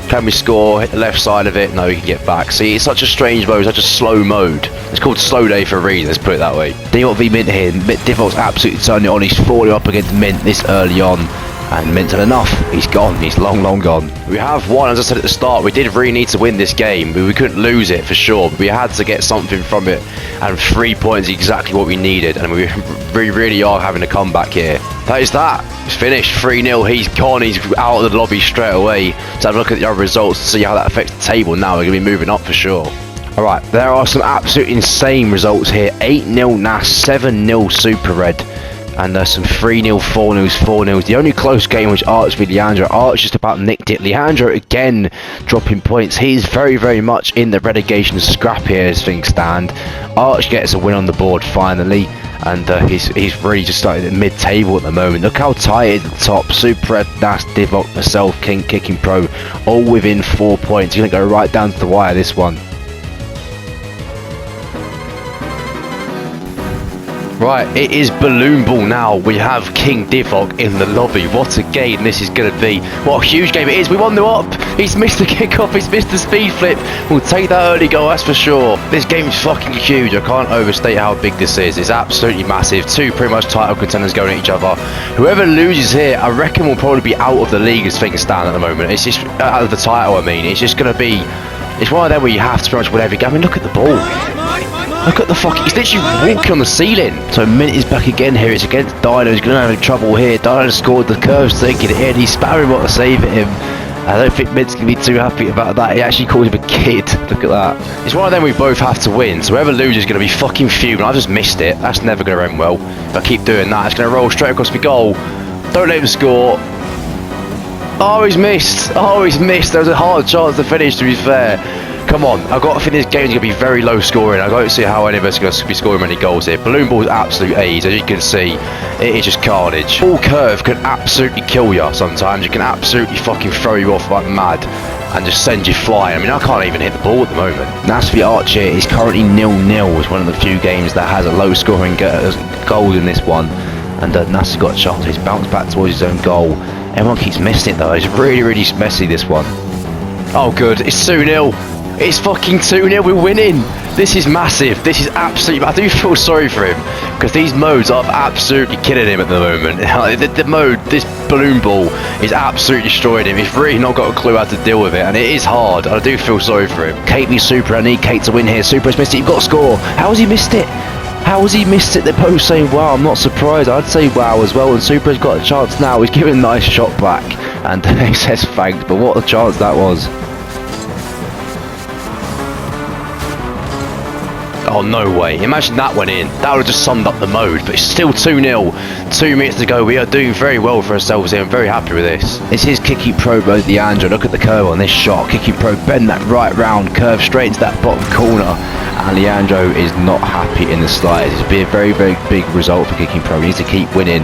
Can we score? Hit the left side of it? No, he can get back. See, it's such a strange mode, such a slow mode. It's called slow day for a reason, let's put it that way. Divok v Mint here. Divok's absolutely turning it on. He's falling up against Mint this early on, and Mint's had enough. He's gone. He's long, long gone. We have won, as I said at the start. We did really need to win this game, but we couldn't lose it for sure. But we had to get something from it, and 3 points is exactly what we needed, and we really are having a comeback here. That is that. It's finished. 3-0. He's gone. He's out of the lobby straight away. So have a look at the other results to see how that affects the table. Now we're going to be moving up for sure. Alright, there are some absolutely insane results here. 8-0 Nas, 7-0 Super Red, and some 3-0, 4-0s, 4-0s. The only close game was Arch v Leandro. Arch just about nicked it. Leandro again dropping points. He's very, very much in the relegation scrap here as things stand. Arch gets a win on the board finally, and he's really just started at mid-table at the moment. Look how tight it is at the top. Super Red, Nas, Divok, myself, King, Kicking Pro, all within 4 points. You're going to go right down to the wire this one. Right, it is Balloon Ball now. We have King Divok in the lobby. What a game this is going to be. What a huge game it is. We 1-0 up. He's missed the kickoff. He's missed the speed flip. We'll take that early goal, that's for sure. This game's fucking huge. I can't overstate how big this is. It's absolutely massive. Two pretty much title contenders going at each other. Whoever loses here, I reckon will probably be out of the league as things stand at the moment. It's just out of the title, I mean. It's just going to be... It's one of them where you have to pretty much win every game. I mean, look at the ball. Look at the fuck, he's literally walking on the ceiling. So Mint is back again here. It's against Dino. He's going to have trouble here. Dino scored the curves, taking it in. He's spamming what to save at him. I don't think Mint's going to be too happy about that. He actually calls him a kid. Look at that. It's one of them we both have to win. So whoever loses is going to be fucking fuming. I've just missed it. That's never going to end well. If I keep doing that, it's going to roll straight across my goal. Don't let him score. Oh, he's missed. Oh, he's missed. There was a hard chance to finish, to be fair. Come on, I've got to think this game's going to be very low scoring. I don't see how any of us are going to be scoring many goals here. Balloon ball's absolute A's, as you can see. It is just carnage. Ball curve can absolutely kill you sometimes. It can absolutely fucking throw you off like mad and just send you flying. I mean, I can't even hit the ball at the moment. Nasty Archer is currently 0-0. It's one of the few games that has a low scoring goal in this one. And Nasty's got a chance. He's bounced back towards his own goal. Everyone keeps missing it though. It's really, really messy, this one. Oh, good. It's 2-0. It's fucking 2-0. We're winning. This is massive. This is absolutely... I do feel sorry for him because these modes are absolutely killing him at the moment. The mode, this balloon ball, is absolutely destroying him. He's really not got a clue how to deal with it, and it is hard. I do feel sorry for him. Kate v Super. I need Kate to win here. Super has missed it. You've got to score. How has he missed it? How has he missed it? They're both saying wow. I'm not surprised. I'd say wow as well. And Super's got a chance now. He's giving a nice shot back, and he says thanks. But what a chance that was. Oh, no way. Imagine that went in. That would have just summed up the mode. But it's still 2-0. 2 minutes to go. We are doing very well for ourselves here. I'm very happy with this. It's his Kicking Pro mode, Leandro. Look at the curve on this shot. Kicking Pro, bend that right round, curve straight into that bottom corner. And Leandro is not happy in the slightest. It's been a very, very big result for Kicking Pro. He needs to keep winning.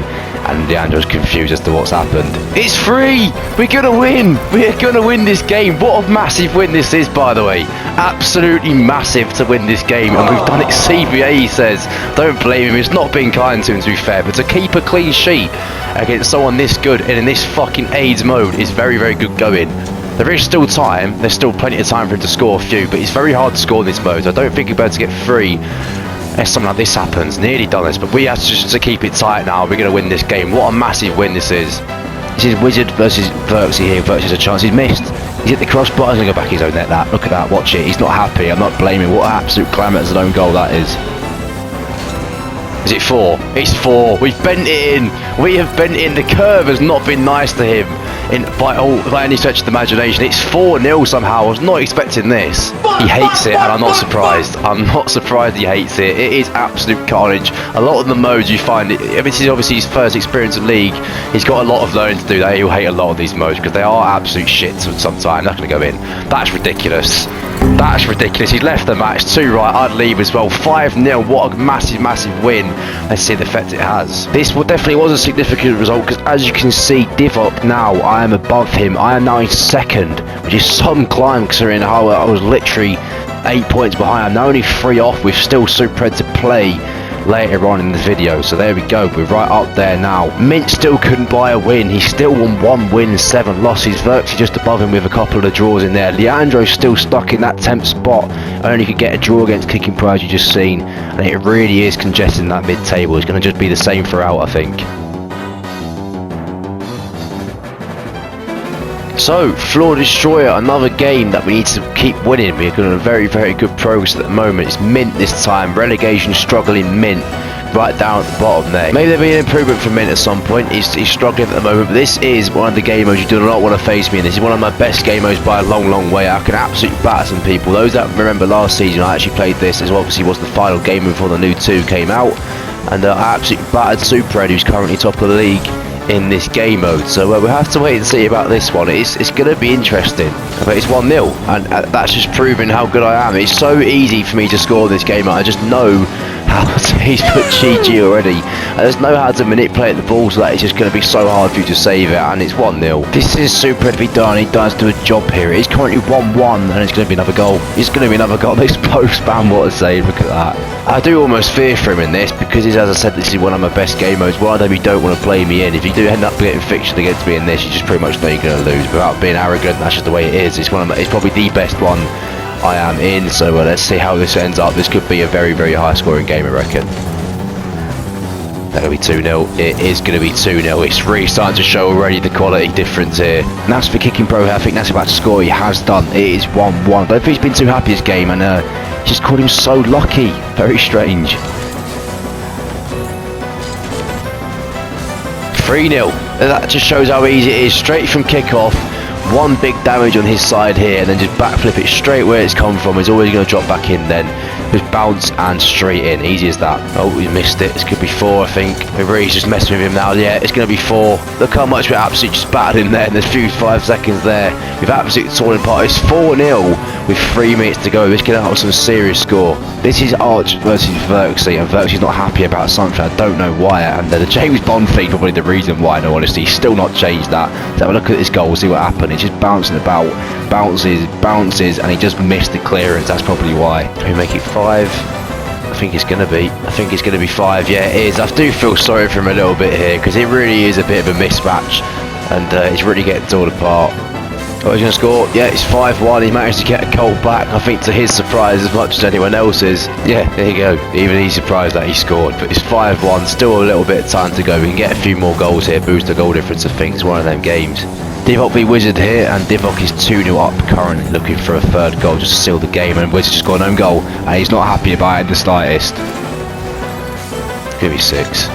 And Leandro's confused as to what's happened. It's free! We're gonna win! We're gonna win this game. What a massive win this is, by the way. Absolutely massive to win this game. And we've done it CBA, he says. Don't blame him. It's not been kind to him, to be fair. But to keep a clean sheet against someone this good and in this fucking AIDS mode is very, very good going. There is still time. There's still plenty of time for him to score a few. But it's very hard to score in this mode. So I don't think he'll be able to get free if something like this happens. Nearly done this, but we have to keep it tight now. We're going to win this game. What a massive win this is. This is Wizard versus Verxy here. Verxy has a chance. He's missed. He's hit the crossbar. He's going to go back his own net. That. Look at that. Watch it. He's not happy. I'm not blaming. What an absolute climate as an own goal that is. Is it 4? It's 4. We've bent it in. We have bent it in. The curve has not been nice to him by any stretch of the imagination. It's 4-0 somehow. I was not expecting this. He hates it, and I'm not surprised. I'm not surprised he hates it. It is absolute carnage. A lot of the modes you find, this is obviously his first experience of League. He's got a lot of learning to do. That he'll hate a lot of these modes because they are absolute shit sometimes. Not going to go in. That's ridiculous. That's ridiculous. He's left the match 2 right. I'd leave as well. 5-0. What a massive, massive win. Let's see the effect it has. This definitely was a significant result because, as you can see, Divok now, I am above him. I am now in 2nd, which is some climb considering how I was literally 8 points behind. I'm now only 3 off with still Super to play later on in the video. So there we go. We're right up there now. Mint still couldn't buy a win. He still won 1 win, 7 losses. Verxy just above him with a couple of draws in there. Leandro's still stuck in that 10th spot. Only could get a draw against Kicking Pro, as you just seen. And it really is congested in that mid-table. It's going to just be the same throughout, I think. So, Floor Destroyer, another game that we need to keep winning. We're doing a very, very good progress at the moment. It's Mint this time. Relegation struggling Mint. Right down at the bottom there. Maybe there'll be an improvement from Mint at some point. He's struggling at the moment, but this is one of the game modes you do not want to face me in. This is one of my best game modes by a long, long way. I can absolutely batter some people. Those that remember last season, I actually played this. As obviously was the final game before the new 2 came out. And I absolutely battered Super Ed, who's currently top of the league in this game mode. So we'll have to wait and see about this one. It's going to be interesting. But it's 1-0, and that's just proving how good I am. It's so easy for me to score this game. I just know how to, he's put GG already. I just know how to manipulate the ball so that it's just going to be so hard for you to save it, and it's 1-0. This is Super to be done. He does do a job here. It's currently 1-1, and it's going to be another goal. It's going to be another goal. This post-ban, what a save. Look at that. I do almost fear for him in this because, as I said, this is one of my best game modes. Why don't you don't want to play me in? If you do end up getting fixed against me in this, you just pretty much know you're going to lose. Without being arrogant, that's just the way it is. It's probably the best one I am in. So let's see how this ends up. This could be a very, very high scoring game, I reckon. That'll be 2-0. It is going to be 2-0. It's really starting to show already the quality difference here. That's for Kicking Pro. I think that's about to score. He has done. It is 1-1. I don't think he's been too happy this game, and just called him so lucky. Very strange. 3-0. That just shows how easy it is. Straight from kickoff. 1 big damage on his side here, and then just backflip it straight where it's come from. He's always going to drop back in then. Just bounce and straight in, easy as that. Oh, we missed it. This could be 4, I think. He's just messing with him now. Yeah, it's going to be 4. Look how much we absolutely just battered him there in the few 5 seconds there. We've absolutely torn him apart. It's 4-0 with 3 minutes to go. This can have some serious score. This is Arch versus Verxy, and Verxy's not happy about something. I don't know why. And the James Bond thing probably the reason why, in all honesty. He's still not changed that. So have a look at this goal, see what happened. It's just bouncing about, bounces, and he just missed the clearance. That's probably why. Can we make it 5? I think it's going to be. I think it's going to be 5. Yeah, it is. I do feel sorry for him a little bit here because it really is a bit of a mismatch, and it's really getting torn apart. Oh, he's going to score. Yeah, it's 5-1. He managed to get a goal back, I think to his surprise as much as anyone else's. Yeah, there you go. Even he's surprised that he scored. But it's 5-1. Still a little bit of time to go. We can get a few more goals here, boost the goal difference, I think. It's one of them games. Divock v Wizard here, and Divock is 2-0 up currently, looking for a 3rd goal just to seal the game, and Wizard just got an own goal, and he's not happy about it in the slightest. Give me 6.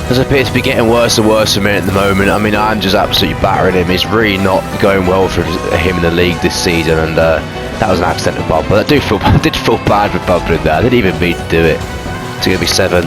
Does appear to be getting worse and worse for me at the moment. I mean, I'm just absolutely battering him. It's really not going well for him in the league this season, and that was an accidental bump. But I did feel bad for bumping that. I didn't even mean to do it. It's going to be 7.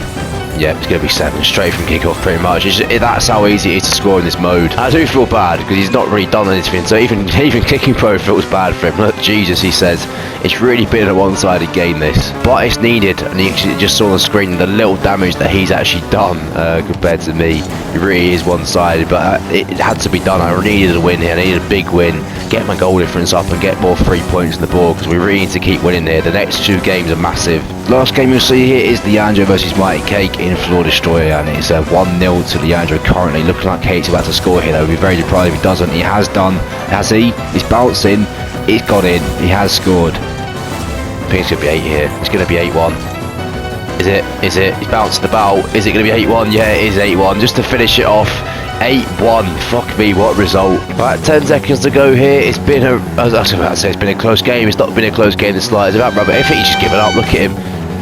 Yeah, it's going to be 7, straight from kick-off pretty much. That's how easy it is to score in this mode. I do feel bad because he's not really done anything, so even kicking pro feels bad for him. Look, Jesus, he says, it's really been a one-sided game this. But it's needed, and you just saw on the screen the little damage that he's actually done compared to me. It really is one-sided, but it had to be done. I needed a win here, I needed a big win, get my goal difference up and get more 3 points in the board because we really need to keep winning here. The next 2 games are massive. Last game you'll see here is Leandro versus Mighty Cake in Floor Destroyer, and it's 1-0 to Leandro currently. Looking like Cake's about to score here though. I'd be very surprised if he doesn't. He has done. Has he? He's bouncing. He's got in. He has scored. I think it's going to be 8 here. It's going to be 8-1. Is it? Is it? He's bouncing about. Is it going to be 8-1? Yeah, it is 8-1. Just to finish it off. 8-1. Fuck me, what a result. Right, 10 seconds to go here. It's been a, I was about to say it's been a close game. It's not been a close game. The slide is about rubber. I think he's just given up. Look at him.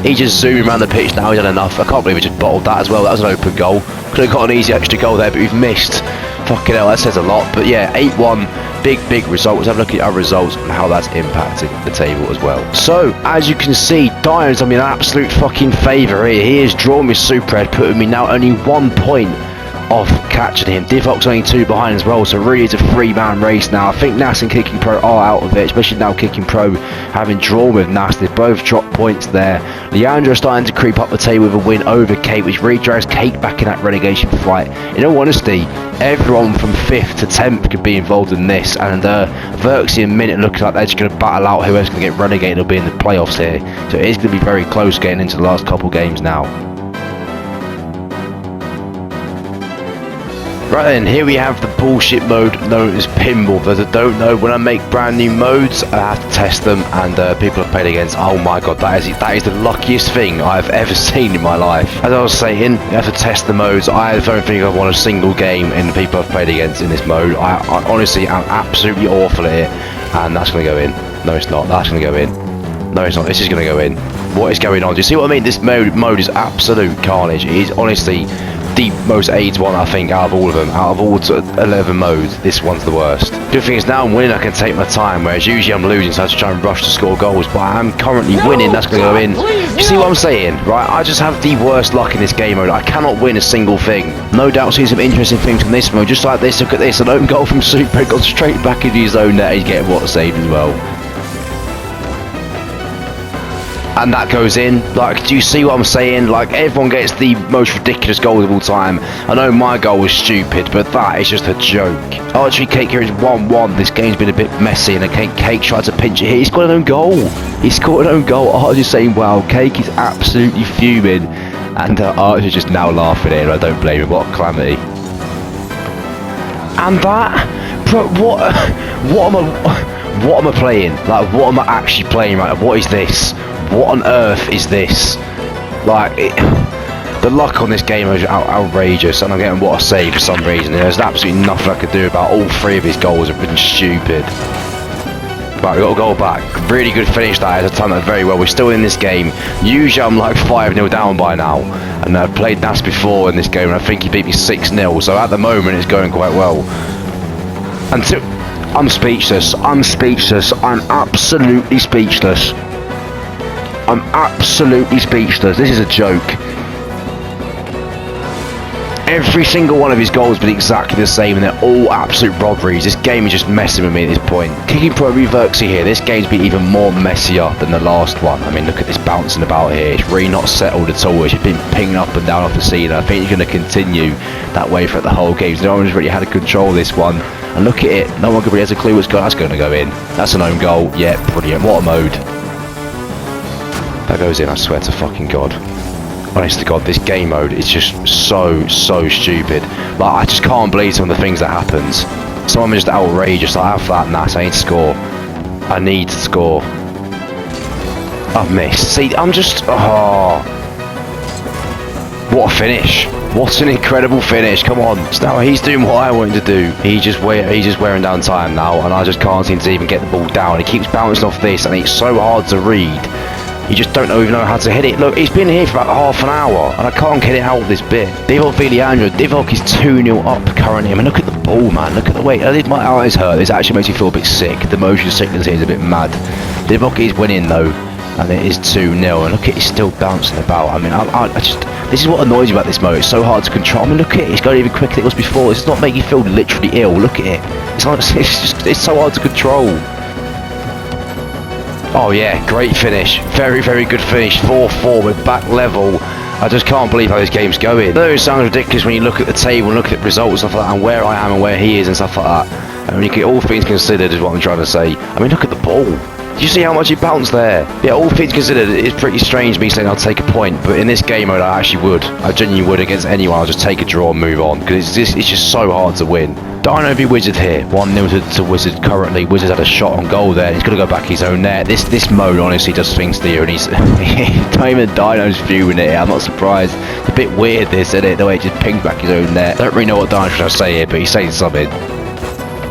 He's just zooming around the pitch now. He's done enough. I can't believe he just bottled that as well. That was an open goal. Could have got an easy extra goal there, but we've missed. Fucking hell, that says a lot. But yeah, 8-1. Big result. Let's have a look at our results and how that's impacting the table as well. So, as you can see, Diamond's done me an absolute fucking favour here. He has drawn me Super Ed, putting me now only 1 point off catching him. Divock's only 2 behind as well, so really it's a 3-man race now. I think Nas and Kicking Pro are out of it, especially now Kicking Pro having drawn with Nas. They've both dropped points there. Leandro starting to creep up the table with a win over Cake, which really drives Cake back in that relegation fight. In all honesty, everyone from 5th to 10th could be involved in this, and Verxy and Minute looking like they're just going to battle out whoever's going to get relegated will be in the playoffs here. So it is going to be very close getting into the last couple games now. Right then, here we have the bullshit mode known as Pinball. For those that don't know, when I make brand new modes, I have to test them, and people have played against. Oh my god, that is the luckiest thing I've ever seen in my life. As I was saying, you have to test the modes. I don't think I've won a single game in the people I've played against in this mode. I honestly am absolutely awful at it, and that's going to go in. No, it's not. That's going to go in. No, it's not. This is going to go in. What is going on? Do you see what I mean? This mode is absolute carnage. It is honestly the most AIDS one, I think, out of all of them. Out of all 11 modes, this one's the worst. Good thing is now I'm winning, I can take my time, whereas usually I'm losing, so I have to try and rush to score goals, but I am currently winning. That's going to go in. You see what I'm saying? Right, I just have the worst luck in this game mode. I cannot win a single thing. No doubt see some interesting things from this mode, just like this. Look at this, an open goal from Super, got straight back into his own net. He's getting what saved as well. And that goes in. Like, do you see what I'm saying? Like, everyone gets the most ridiculous goals of all time. I know my goal was stupid, but that is just a joke. Archery Cake here is 1-1. This game's been a bit messy, and Cake tried to pinch it here. He's got an own goal. He scored an own goal. Archer's saying, wow, Cake is absolutely fuming. And Archer's just now laughing here, and I don't blame him. What a calamity. And that, bro, what am I playing? Like, what am I actually playing right now? What is this? What on earth is this? Like, the luck on this game is outrageous, and I'm getting what I say for some reason. There's absolutely nothing I could do about all 3 of his goals. Have been stupid. Right, we got a goal back. Really good finish that. I've done that very well. We're still in this game. Usually I'm like 5-0 down by now, and I've played Nas before in this game, and I think he beat me 6-0. So at the moment it's going quite well. Until I'm speechless. I'm speechless. I'm absolutely speechless. I'm absolutely speechless. This is a joke. Every single one of his goals has been exactly the same, and they're all absolute robberies. This game is just messing with me at this point. Kicking Pro Reverxy here. This game's been even more messier than the last one. I mean, look at this bouncing about here. It's really not settled at all. It's just been pinging up and down off the ceiling. I think it's going to continue that way throughout the whole game. So no one's really had a control of this one. And look at it. No one really has a clue what's going on. That's going to go in. That's an own goal. Yeah, brilliant. What a mode. That goes in, I swear to fucking God. Honest to God, this game mode is just so stupid. Like, I just can't believe some of the things that happens. Some of them are just outrageous. Like, have that, nah, I need to score. I need to score. I've missed. See, I'm just, oh. What a finish. What an incredible finish. Come on. So now he's doing what I want him to do. He's just wearing down time now, and I just can't seem to even get the ball down. He keeps bouncing off this, and it's so hard to read. You just don't even know how to hit it. Look, he's been here for about half an hour, and I can't get it out of this bit. Divock v Leandro. Divock is 2-0 up currently. I mean, look at the ball, man. Look at the way. My eyes hurt. This actually makes me feel a bit sick. The motion sickness here is a bit mad. Divock is winning, though, and it is 2-0. And look at it, he's still bouncing about. I mean, I just... This is what annoys me about this mode. It's so hard to control. I mean, look at it. It's going even quicker than it was before. This does not make you feel literally ill. Look at it. It's so hard to control. Oh yeah, great finish. Very good finish. 4-4 with back level. I just can't believe how this game's going. Though it sounds ridiculous when you look at the table and look at the results and stuff like that, and where I am and where he is and stuff like that. I mean, you get all things considered is what I'm trying to say. I mean, look at the ball. Do you see how much he bounced there? Yeah, all things considered, it's pretty strange me saying I'll take a point, but in this game mode I actually would. I genuinely would against anyone. I'll just take a draw and move on, because it's just so hard to win. Dino v Wizard here, 1-0 to Wizard currently. Wizard had a shot on goal there, he's going to go back his own net. This mode honestly does things to you, and he's not even Dino's viewing it. I'm not surprised. It's a bit weird this, isn't it, the way it just pings back his own net. I don't really know what Dino's trying to say here, but he's saying something.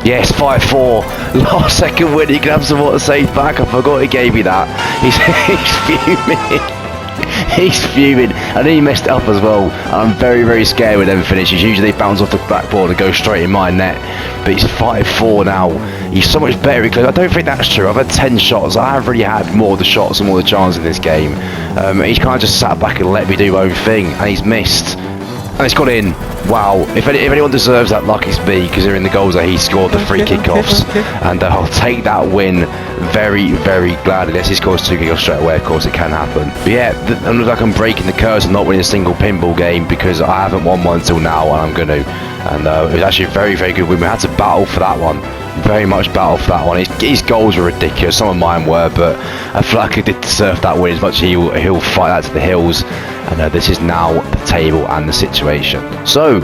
Yes, 5-4. Last second win, he grabs the water save back. I forgot he gave me that. He's fuming. I know he messed it up as well. I'm very scared with them finishes. Usually they bounce off the backboard and go straight in my net. But he's 5-4 now. He's so much better because I don't think that's true. I've had 10 shots. I have really had more of the shots and more of the chances in this game. He's kind of just sat back and let me do my own thing. And he's missed. And it's gone in. Wow. If anyone deserves that luck, it's me, because they're in the goals that he scored, the free kickoffs. And I'll take that win very gladly. Unless he scores 2 kickoffs straight away, of course it can happen. But yeah, it looks like I'm breaking the curse of not winning a single pinball game, because I haven't won one till now, and I'm going to. And it was actually a very good win. We had to battle for that one. Very much battle for that one. His goals were ridiculous. Some of mine were, but I feel like he did deserve that win as much as he'll fight that to the hills. And this is now the table and the situation. So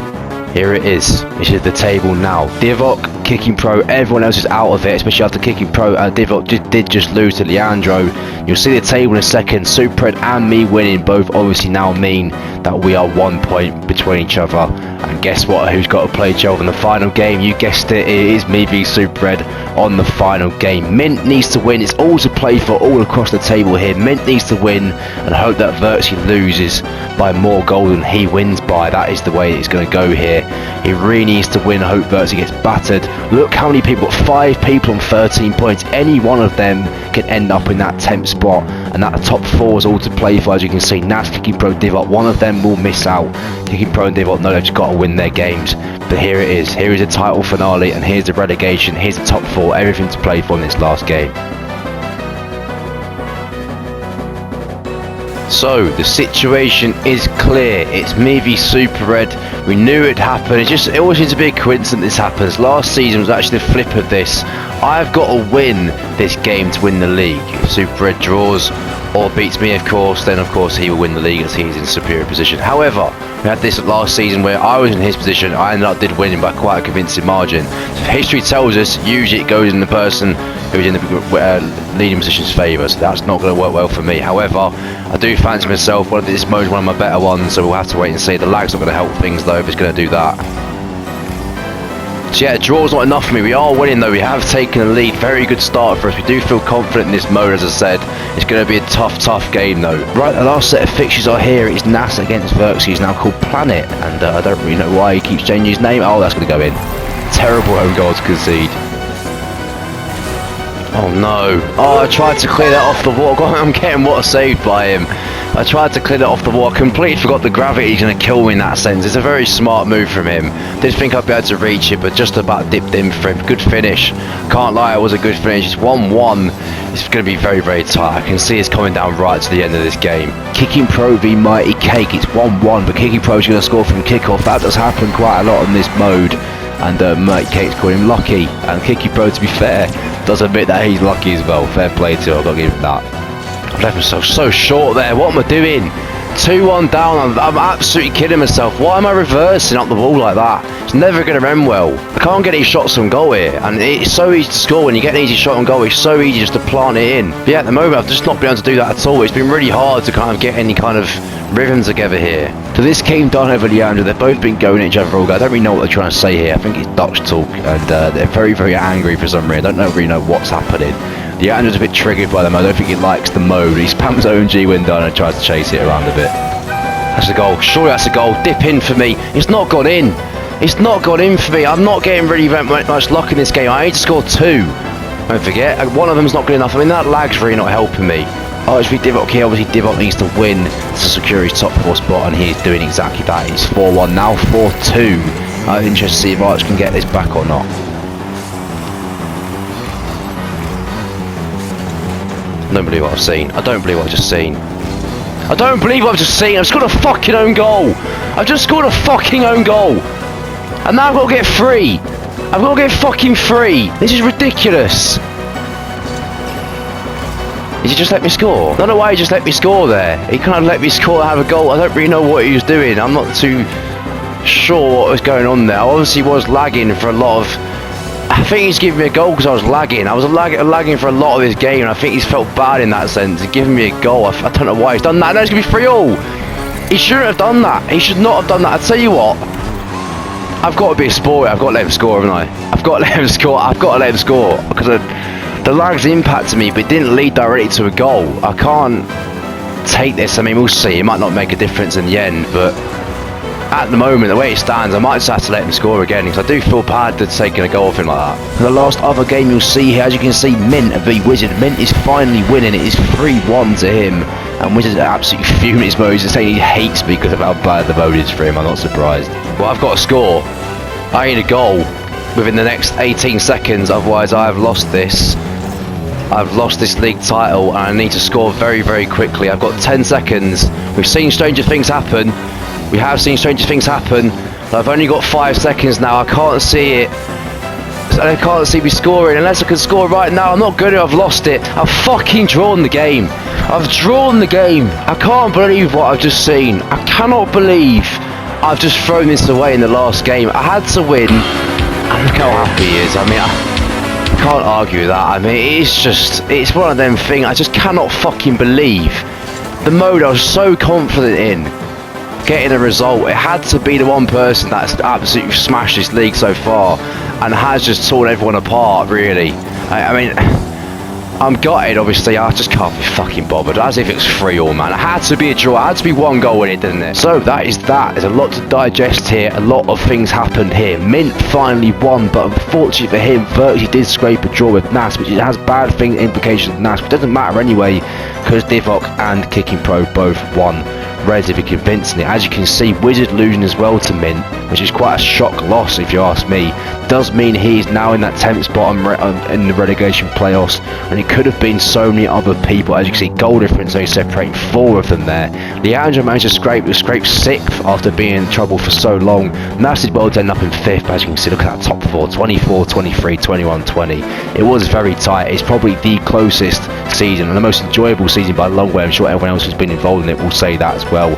here it is. This is the table now. Divock, Kicking Pro, everyone else is out of it, especially after Kicking Pro. Divock did just lose to Leandro. You'll see the table in a second. Supered and me winning both obviously now mean that we are 1 point between each other. And guess what? Who's got to play each other in the final game? You guessed it. It is me v Supered on the final game. Mint needs to win. It's all to play for all across the table here. Mint needs to win and hope that Vertsy loses by more goals than he wins by. That is the way it's going to go here. He really needs to win. I hope Vertsy gets battered. Look how many people, 5 people on 13 points. Any one of them can end up in that 10th spot, and that top 4 is all to play for. As you can see, Nas, Kicking Pro, Divock, one of them will miss out. Kicking Pro and Divock know they've just got to win their games. But here it is. Here is the title finale, and here's the relegation. Here's the top 4. Everything to play for in this last game. So the situation is clear. It's me v Super Red. We knew it'd happen. It always seems to be a coincidence this happens. Last season was actually the flip of this. I've got to win this game to win the league. If Super Red draws or beats me, of course, then of course he will win the league as he's in superior position. However, we had this last season where I was in his position. I ended up winning by quite a convincing margin. So history tells us usually it goes in the person who's in the leading position's favour. So that's not going to work well for me. However, I do fancy myself. This mode is one of my better ones, so we'll have to wait and see. The lag's not going to help things though if it's going to do that. So yeah, a draw's not enough for me. We are winning though. We have taken a lead. Very good start for us. We do feel confident in this mode, as I said. It's going to be a tough game though. Right, the last set of fixtures are here. It's Nas against Vertsy. He's now called Planet, and I don't really know why he keeps changing his name. Oh, that's going to go in. Terrible own goal to concede. Oh no. Oh, I tried to clear that off the wall. God, I'm getting water saved by him. I tried to clear that off the wall. I completely forgot the gravity's going to kill me in that sense. It's a very smart move from him. Didn't think I'd be able to reach it, but just about dipped in for him. Good finish. Can't lie, it was a good finish. It's 1-1. It's going to be very, very tight. I can see it's coming down right to the end of this game. Kicking Pro v Mighty Cake. It's 1-1, but Kicking Pro's going to score from kickoff. That does happen quite a lot on this mode. And Mighty Cake's calling him lucky. And Kicking Pro, to be fair, does admit that he's lucky as well. Fair play to him. I've got to give him that. I've left myself so short there. What am I doing? 2-1 down. I'm absolutely kidding myself. Why am I reversing up the wall like that? It's never going to end well. I can't get these shots on goal here. And it's so easy to score when you get an easy shot on goal. It's so easy just to plant it in. But yeah, at the moment, I've just not been able to do that at all. It's been really hard to kind of get any kind of rhythm together here. So this came down over Leandro. They've both been going at each other all day. I don't really know what they're trying to say here. I think it's Dutch talk. And they're very, very angry for some reason. I don't really know what's happening. Leandro's a bit triggered by them. I don't think he likes the mode. He spams his own G window and tries to chase it around a bit. That's a goal. Surely that's a goal. Dip in for me. It's not gone in. It's not gone in for me. I'm not getting really much luck in this game. I need to score 2. Don't forget, one of them's not good enough. I mean, that lag's really not helping me. Oh, it's Divock here. Obviously, Divock needs to win to secure his top 4 spot, and he's doing exactly that. It's 4-1 now, 4-2. I'm interested to see if Arch can get this back or not. I don't believe what I've seen. I don't believe what I've just seen. I don't believe what I've just seen. I've scored a fucking own goal. I've just scored a fucking own goal. And now I've got to get 3. I've got to get fucking 3. This is ridiculous. Did he just let me score? I don't know why he just let me score there. He kind of let me score and have a goal. I don't really know what he was doing. I'm not too sure what was going on there. I obviously was lagging for a lot of... I think he's giving me a goal because I was lagging. I was lagging for a lot of this game, and I think he's felt bad in that sense. He's giving me a goal. I don't know why he's done that. No, it's going to be 3-3. He shouldn't have done that. He should not have done that. I'll tell you what. I've got to be a sport. I've got to let him score, haven't I? I've got to let him score. I've got to let him score because the lag's impacted me, but it didn't lead directly to a goal. I can't take this. I mean, we'll see. It might not make a difference in the end, but at the moment, the way it stands, I might just have to let him score again because I do feel bad to taking a goal off him like that. And the last other game you'll see here, as you can see, Mint v Wizard. Mint is finally winning. It is 3-1 to him, and Wizard absolutely fuming his mode. He's saying he hates me because of how bad the mode is for him. I'm not surprised. Well, I've got to score. I need a goal within the next 18 seconds, otherwise I have lost this. I've lost this league title and I need to score very, very quickly. I've got 10 seconds. We've seen stranger things happen. We have seen stranger things happen. But I've only got 5 seconds now. I can't see it. I can't see me scoring unless I can score right now. I'm not good. I've lost it. I've fucking drawn the game. I've drawn the game. I can't believe what I've just seen. I cannot believe I've just thrown this away in the last game. I had to win. And look how happy he is. I mean, I can't argue with that. I mean, it's one of them things I just cannot fucking believe. The mode I was so confident in getting a result. It had to be the one person that's absolutely smashed this league so far and has just torn everyone apart, really. I mean, I'm gutted, obviously. I just can't be fucking bothered. As if it was 3-3, man. It had to be a draw. It had to be 1 goal in it, didn't it? So that is that. There's a lot to digest here. A lot of things happened here. Mint finally won, but unfortunately for him, virtually did scrape a draw with Nas, which has bad implications with Nas, but it doesn't matter anyway, because Divock and Kicking Pro both won relatively convincingly. As you can see, Wizard losing as well to Mint, which is quite a shock loss if you ask me. Does mean he's now in that 10th spot in the relegation playoffs, and it could have been so many other people. As you can see, goal difference only separating 4 of them there. Leandro managed to scrape 6th after being in trouble for so long. Nasty Bold ended up in 5th, but as you can see, look at that top 4, 24, 23, 21, 20. It was very tight. It's probably the closest season and the most enjoyable season by a long way. I'm sure everyone else who's been involved in it will say that as well.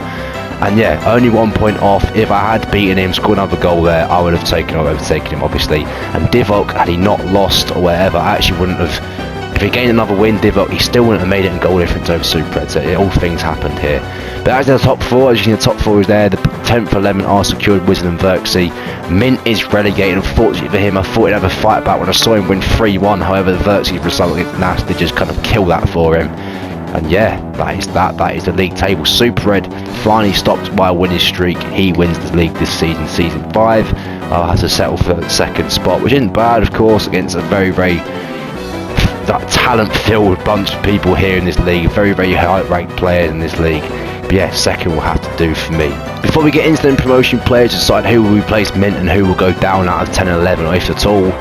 And yeah, only 1 point off. If I had beaten him, scored another goal there, I would have overtaken him, obviously. And Divock, had he not lost or whatever, I actually wouldn't have. If he gained another win, Divock, he still wouldn't have made it in goal difference over Super Red. So all things happened here. But as the top 4, as you can see, the top 4 is there. The 10th, 11th are secured, Wizard and Verksy. Mint is relegated. Unfortunately for him, I thought he'd have a fight back when I saw him win 3-1. However, the Verksy result against Nas did just kind of kill that for him. And yeah, that is the league table. Super Red finally stopped by a winning streak. He wins the league this season, season 5. Has to settle for the 2nd spot, which isn't bad, of course, against a very, very that talent-filled bunch of people here in this league. Very, very high-ranked players in this league. But yeah, second will have to do for me. Before we get into the promotion players, decide who will replace Mint and who will go down out of 10 and 11, or if at all.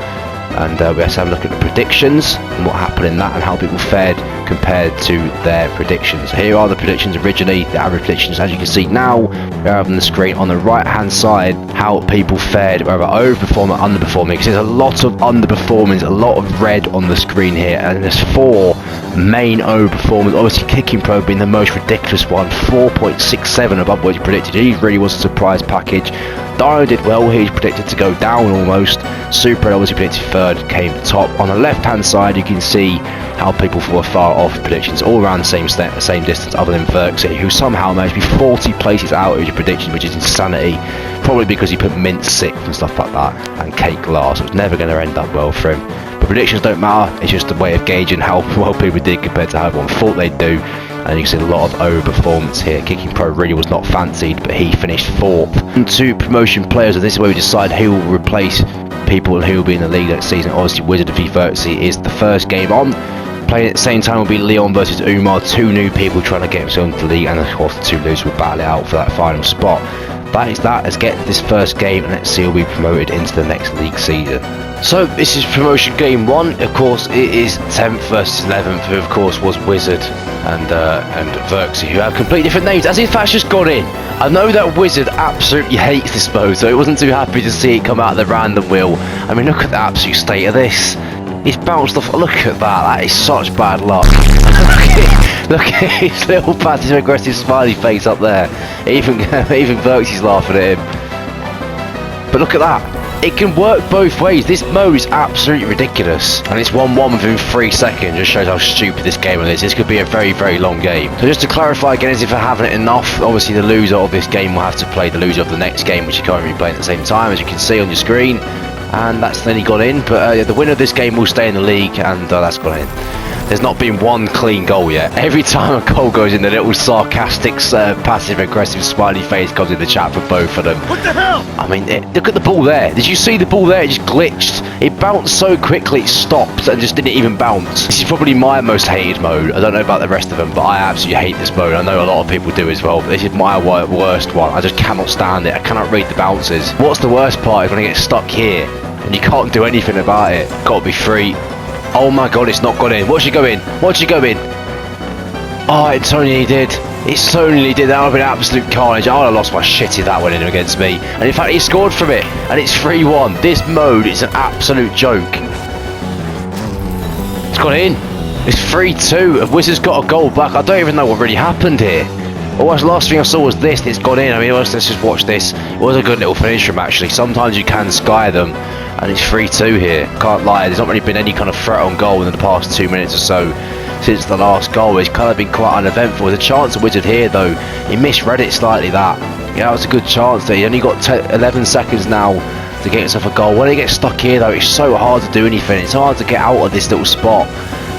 And we have to have a look at the predictions and what happened in that and how people fared compared to their predictions. Here are the predictions originally, the average predictions. As you can see now, we have on the screen on the right hand side how people fared, whether overperforming or underperforming, because there's a lot of underperformance, a lot of red on the screen here, and there's 4 main overperformers. Obviously Kicking Pro being the most ridiculous one, 4.67 above what he predicted. He really was a surprise package. Dino did well, he was predicted to go down almost. Super obviously predicted third, came top. On the left hand side you can see how people were far off predictions, all around the same distance other than Verxy, who somehow managed to be 40 places out of his prediction, which is insanity. Probably because he put Mint 6th and stuff like that, and Cake last, so it's never going to end up well for him. But predictions don't matter, it's just a way of gauging how well people did compared to how everyone thought they'd do. And you can see a lot of overperformance here. Kicking Pro really was not fancied, but he finished 4th. And 2 promotion players, and this is where we decide who will replace people and who will be in the league next season. Obviously Wizard v Verxy is the first game on. Playing at the same time will be Leon versus Umar, 2 new people trying to get themselves into the league, and of course the 2 losers will battle it out for that final spot. That is that. Let's get this first game and let's see who will be promoted into the next league season. So this is promotion game 1. Of course it is 10th versus 11th, who of course was Wizard and Verxy, who have completely different names, as if that's just got in. I know that Wizard absolutely hates this mode, so he wasn't too happy to see it come out of the random wheel. I mean, look at the absolute state of this. He's bounced off. Look at that. That is such bad luck. look at his little passive aggressive smiley face up there. Even Verxy's laughing at him. But look at that. It can work both ways. This mode is absolutely ridiculous, and it's 1-1 within 3 seconds. Just shows how stupid this game is. This could be a very, very long game. So just to clarify again, as if I haven't enough, obviously the loser of this game will have to play the loser of the next game, which you're currently playing at the same time, as you can see on your screen. And that's nearly got in, but the winner of this game will stay in the league, and that's gone in. There's not been one clean goal yet. Every time a goal goes in, the little sarcastic, passive-aggressive smiley face comes in the chat for both of them. What the hell? I mean, look at the ball there. Did you see the ball there? It just glitched. It bounced so quickly, it stopped and just didn't even bounce. This is probably my most hated mode. I don't know about the rest of them, but I absolutely hate this mode. I know a lot of people do as well, but this is my worst one. I just cannot stand it. I cannot read the bounces. What's the worst part is when I get stuck here and you can't do anything about it. Got to be free. Oh my god, it's not got in. What's she going? What's she going? Oh, it totally did. It totally did. That would have been absolute carnage. I would have lost my shit if that went in against me. And in fact, he scored from it. And it's 3-1. This mode is an absolute joke. It's got in. It's 3-2. Wizard's got a goal back. I don't even know what really happened here. The last thing I saw was this, and it's gone in. I mean, let's just watch this. It was a good little finish from actually. Sometimes you can sky them, and it's 3-2 here. Can't lie, there's not really been any kind of threat on goal in the past 2 minutes or so since the last goal. It's kind of been quite uneventful. There's a chance of Wizard here though. He misread it slightly, that. Yeah, it was a good chance there. He only got 11 seconds now to get himself a goal. When he gets stuck here though, it's so hard to do anything. It's hard to get out of this little spot.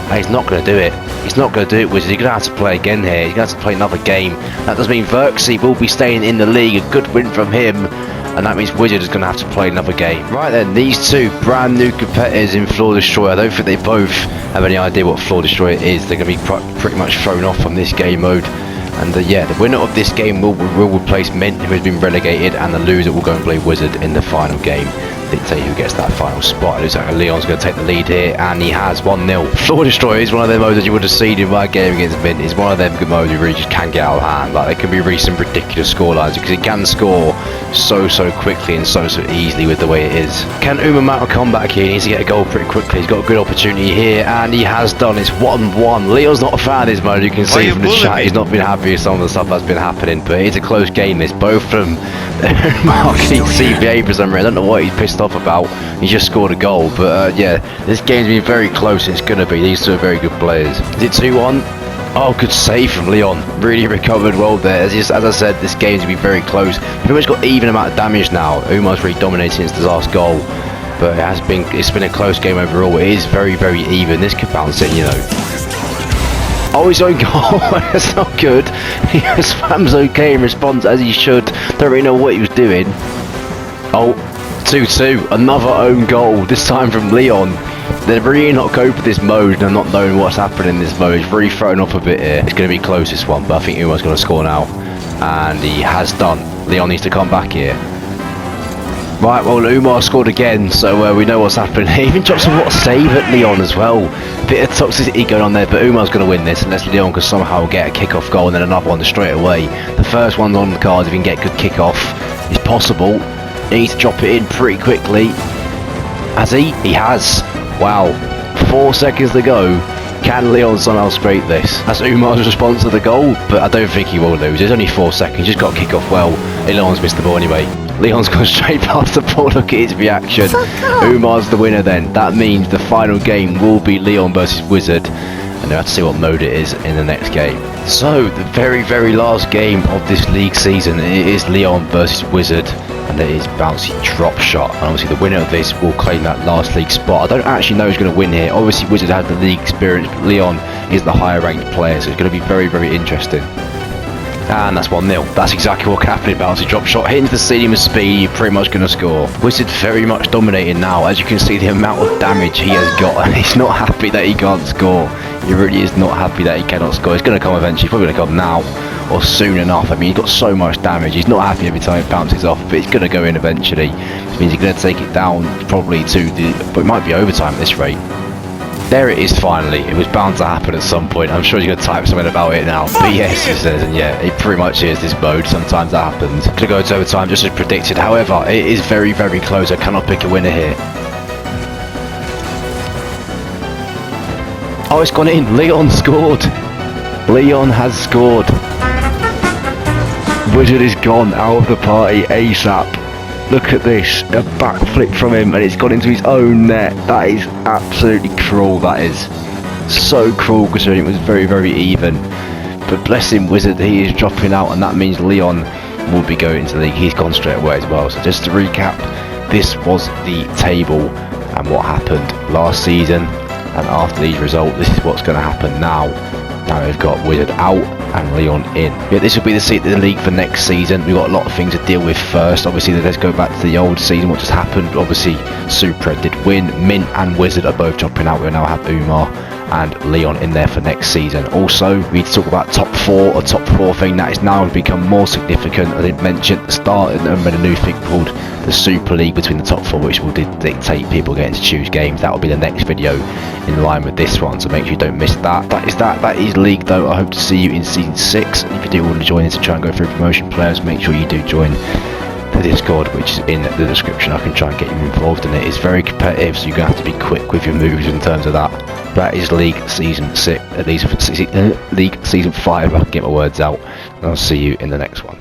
And he's not going to do it. He's not going to do it, Wizard. You're going to have to play again here. You're going to have to play another game. That does mean Verxy will be staying in the league. A good win from him. And that means Wizard is going to have to play another game. Right then, these 2 brand new competitors in Floor Destroyer. I don't think they both have any idea what Floor Destroyer is. They're going to be pretty much thrown off from this game mode. And yeah, the winner of this game will replace Mint, who has been relegated, and the loser will go and play Wizard in the final game. Dictate who gets that final spot. It looks like Leon's going to take the lead here, and he has 1-0. Floor Destroyer is one of them modes that you would have seen in my game against Mint. It's one of them good modes you really just can get out of hand. Like, there can be really some ridiculous scorelines because it can score so quickly and so easily with the way it is. Can Uma mount a comeback here? He needs to get a goal pretty quickly. He's got a good opportunity here, and he has done. It's 1-1. Leon's not a fan of this mode. You can see from the chat he's not been happy with some of the stuff that's been happening, but it's a close game. This both of them marking CBA for some reason. I don't know what he's pissed off about. He just scored a goal, but yeah, this game's been very close. It's gonna be. These 2 are very good players. Is it 2-1? Oh, good save from Leon. Really recovered well there. As I said, this game's gonna be very close. Pretty much got even amount of damage now. Umar's really dominated since the last goal, but it's been a close game overall. It is very even. This could bounce it, you know. Oh, his own goal. That's not good. He spams okay and responds as he should. Don't really know what he was doing. Oh, 2-2. Another own goal. This time from Leon. They're really not going for this mode and not knowing what's happening in this mode. It's really thrown off a bit here. It's going to be close, this one, but I think Umar's going to score now. And he has done. Leon needs to come back here. Right, well, Umar scored again, so we know what's happening. He even drops a what save at Leon as well. Bit of toxicity going on there, but Umar's going to win this unless Leon can somehow get a kick-off goal and then another one straight away. The first one's on the cards if he can get a good kick-off. It's possible. He needs to drop it in pretty quickly. Has he? He has. Wow. 4 seconds to go. Can Leon somehow scrape this? That's Umar's response to the goal, but I don't think he will lose. There's only 4 seconds. Just got to kick off well. Leon's missed the ball anyway. Leon's gone straight past the ball. Look at his reaction. Umar's the winner then. That means the final game will be Leon versus Wizard. And we'll have to see what mode it is in the next game. So, the very, very last game of this league season, it is Leon versus Wizard. And it is bouncy drop shot. And obviously the winner of this will claim that last league spot. I don't actually know who's going to win here. Obviously Wizard has the league experience, but Leon is the higher ranked player. So it's going to be very, very interesting. And that's 1-0. That's exactly what happened. Bouncy drop shot hitting the ceiling with speed. You're pretty much going to score. Wizard's very much dominating now. As you can see, the amount of damage he has got. And he's not happy that he can't score. He really is not happy that he cannot score. It's going to come eventually. Probably going to come now or soon enough. I mean, he's got so much damage. He's not happy every time it bounces off, but it's going to go in eventually. Which means he's going to take it down probably to the... But it might be overtime at this rate. There it is finally. It was bound to happen at some point. I'm sure he's going to type something about it now. But yes, he says, and yeah, it pretty much is this mode. Sometimes that happens. Going to go to overtime just as predicted. However, it is very, very close. I cannot pick a winner here. Oh, it's gone in. Leon scored. Leon has scored. Wizard is gone out of the party ASAP. Look at this, a backflip from him and it's gone into his own net. That is absolutely cruel, that is. So cruel considering it was very, very even. But bless him, Wizard, he is dropping out and that means Leon will be going into the league. He's gone straight away as well. So just to recap, this was the table and what happened last season. And after these results, this is what's going to happen now. Now we've got Wizard out and Leon in. Yeah, this will be the seat of the league for next season. We've got a lot of things to deal with first. Obviously, let's go back to the old season, what just happened. Obviously, Super did win. Mint and Wizard are both dropping out. We now have Umar and Leon in there for next season. Also, we need to talk about top 4, a top 4 thing that is now become more significant. I didn't mention at the start, and then a new thing called the Super League between the top 4, which will dictate people getting to choose games. That will be the next video in line with this one, so make sure you don't miss that. That is League though. I hope to see you in season 6. And if you do want to join in to try and go through promotion players, make sure you do join the Discord, which is in the description. I can try and get you involved in it. It's very competitive, so you're going to have to be quick with your moves in terms of that. That is League Season 6, at least League Season 5. I can get my words out. And I'll see you in the next one.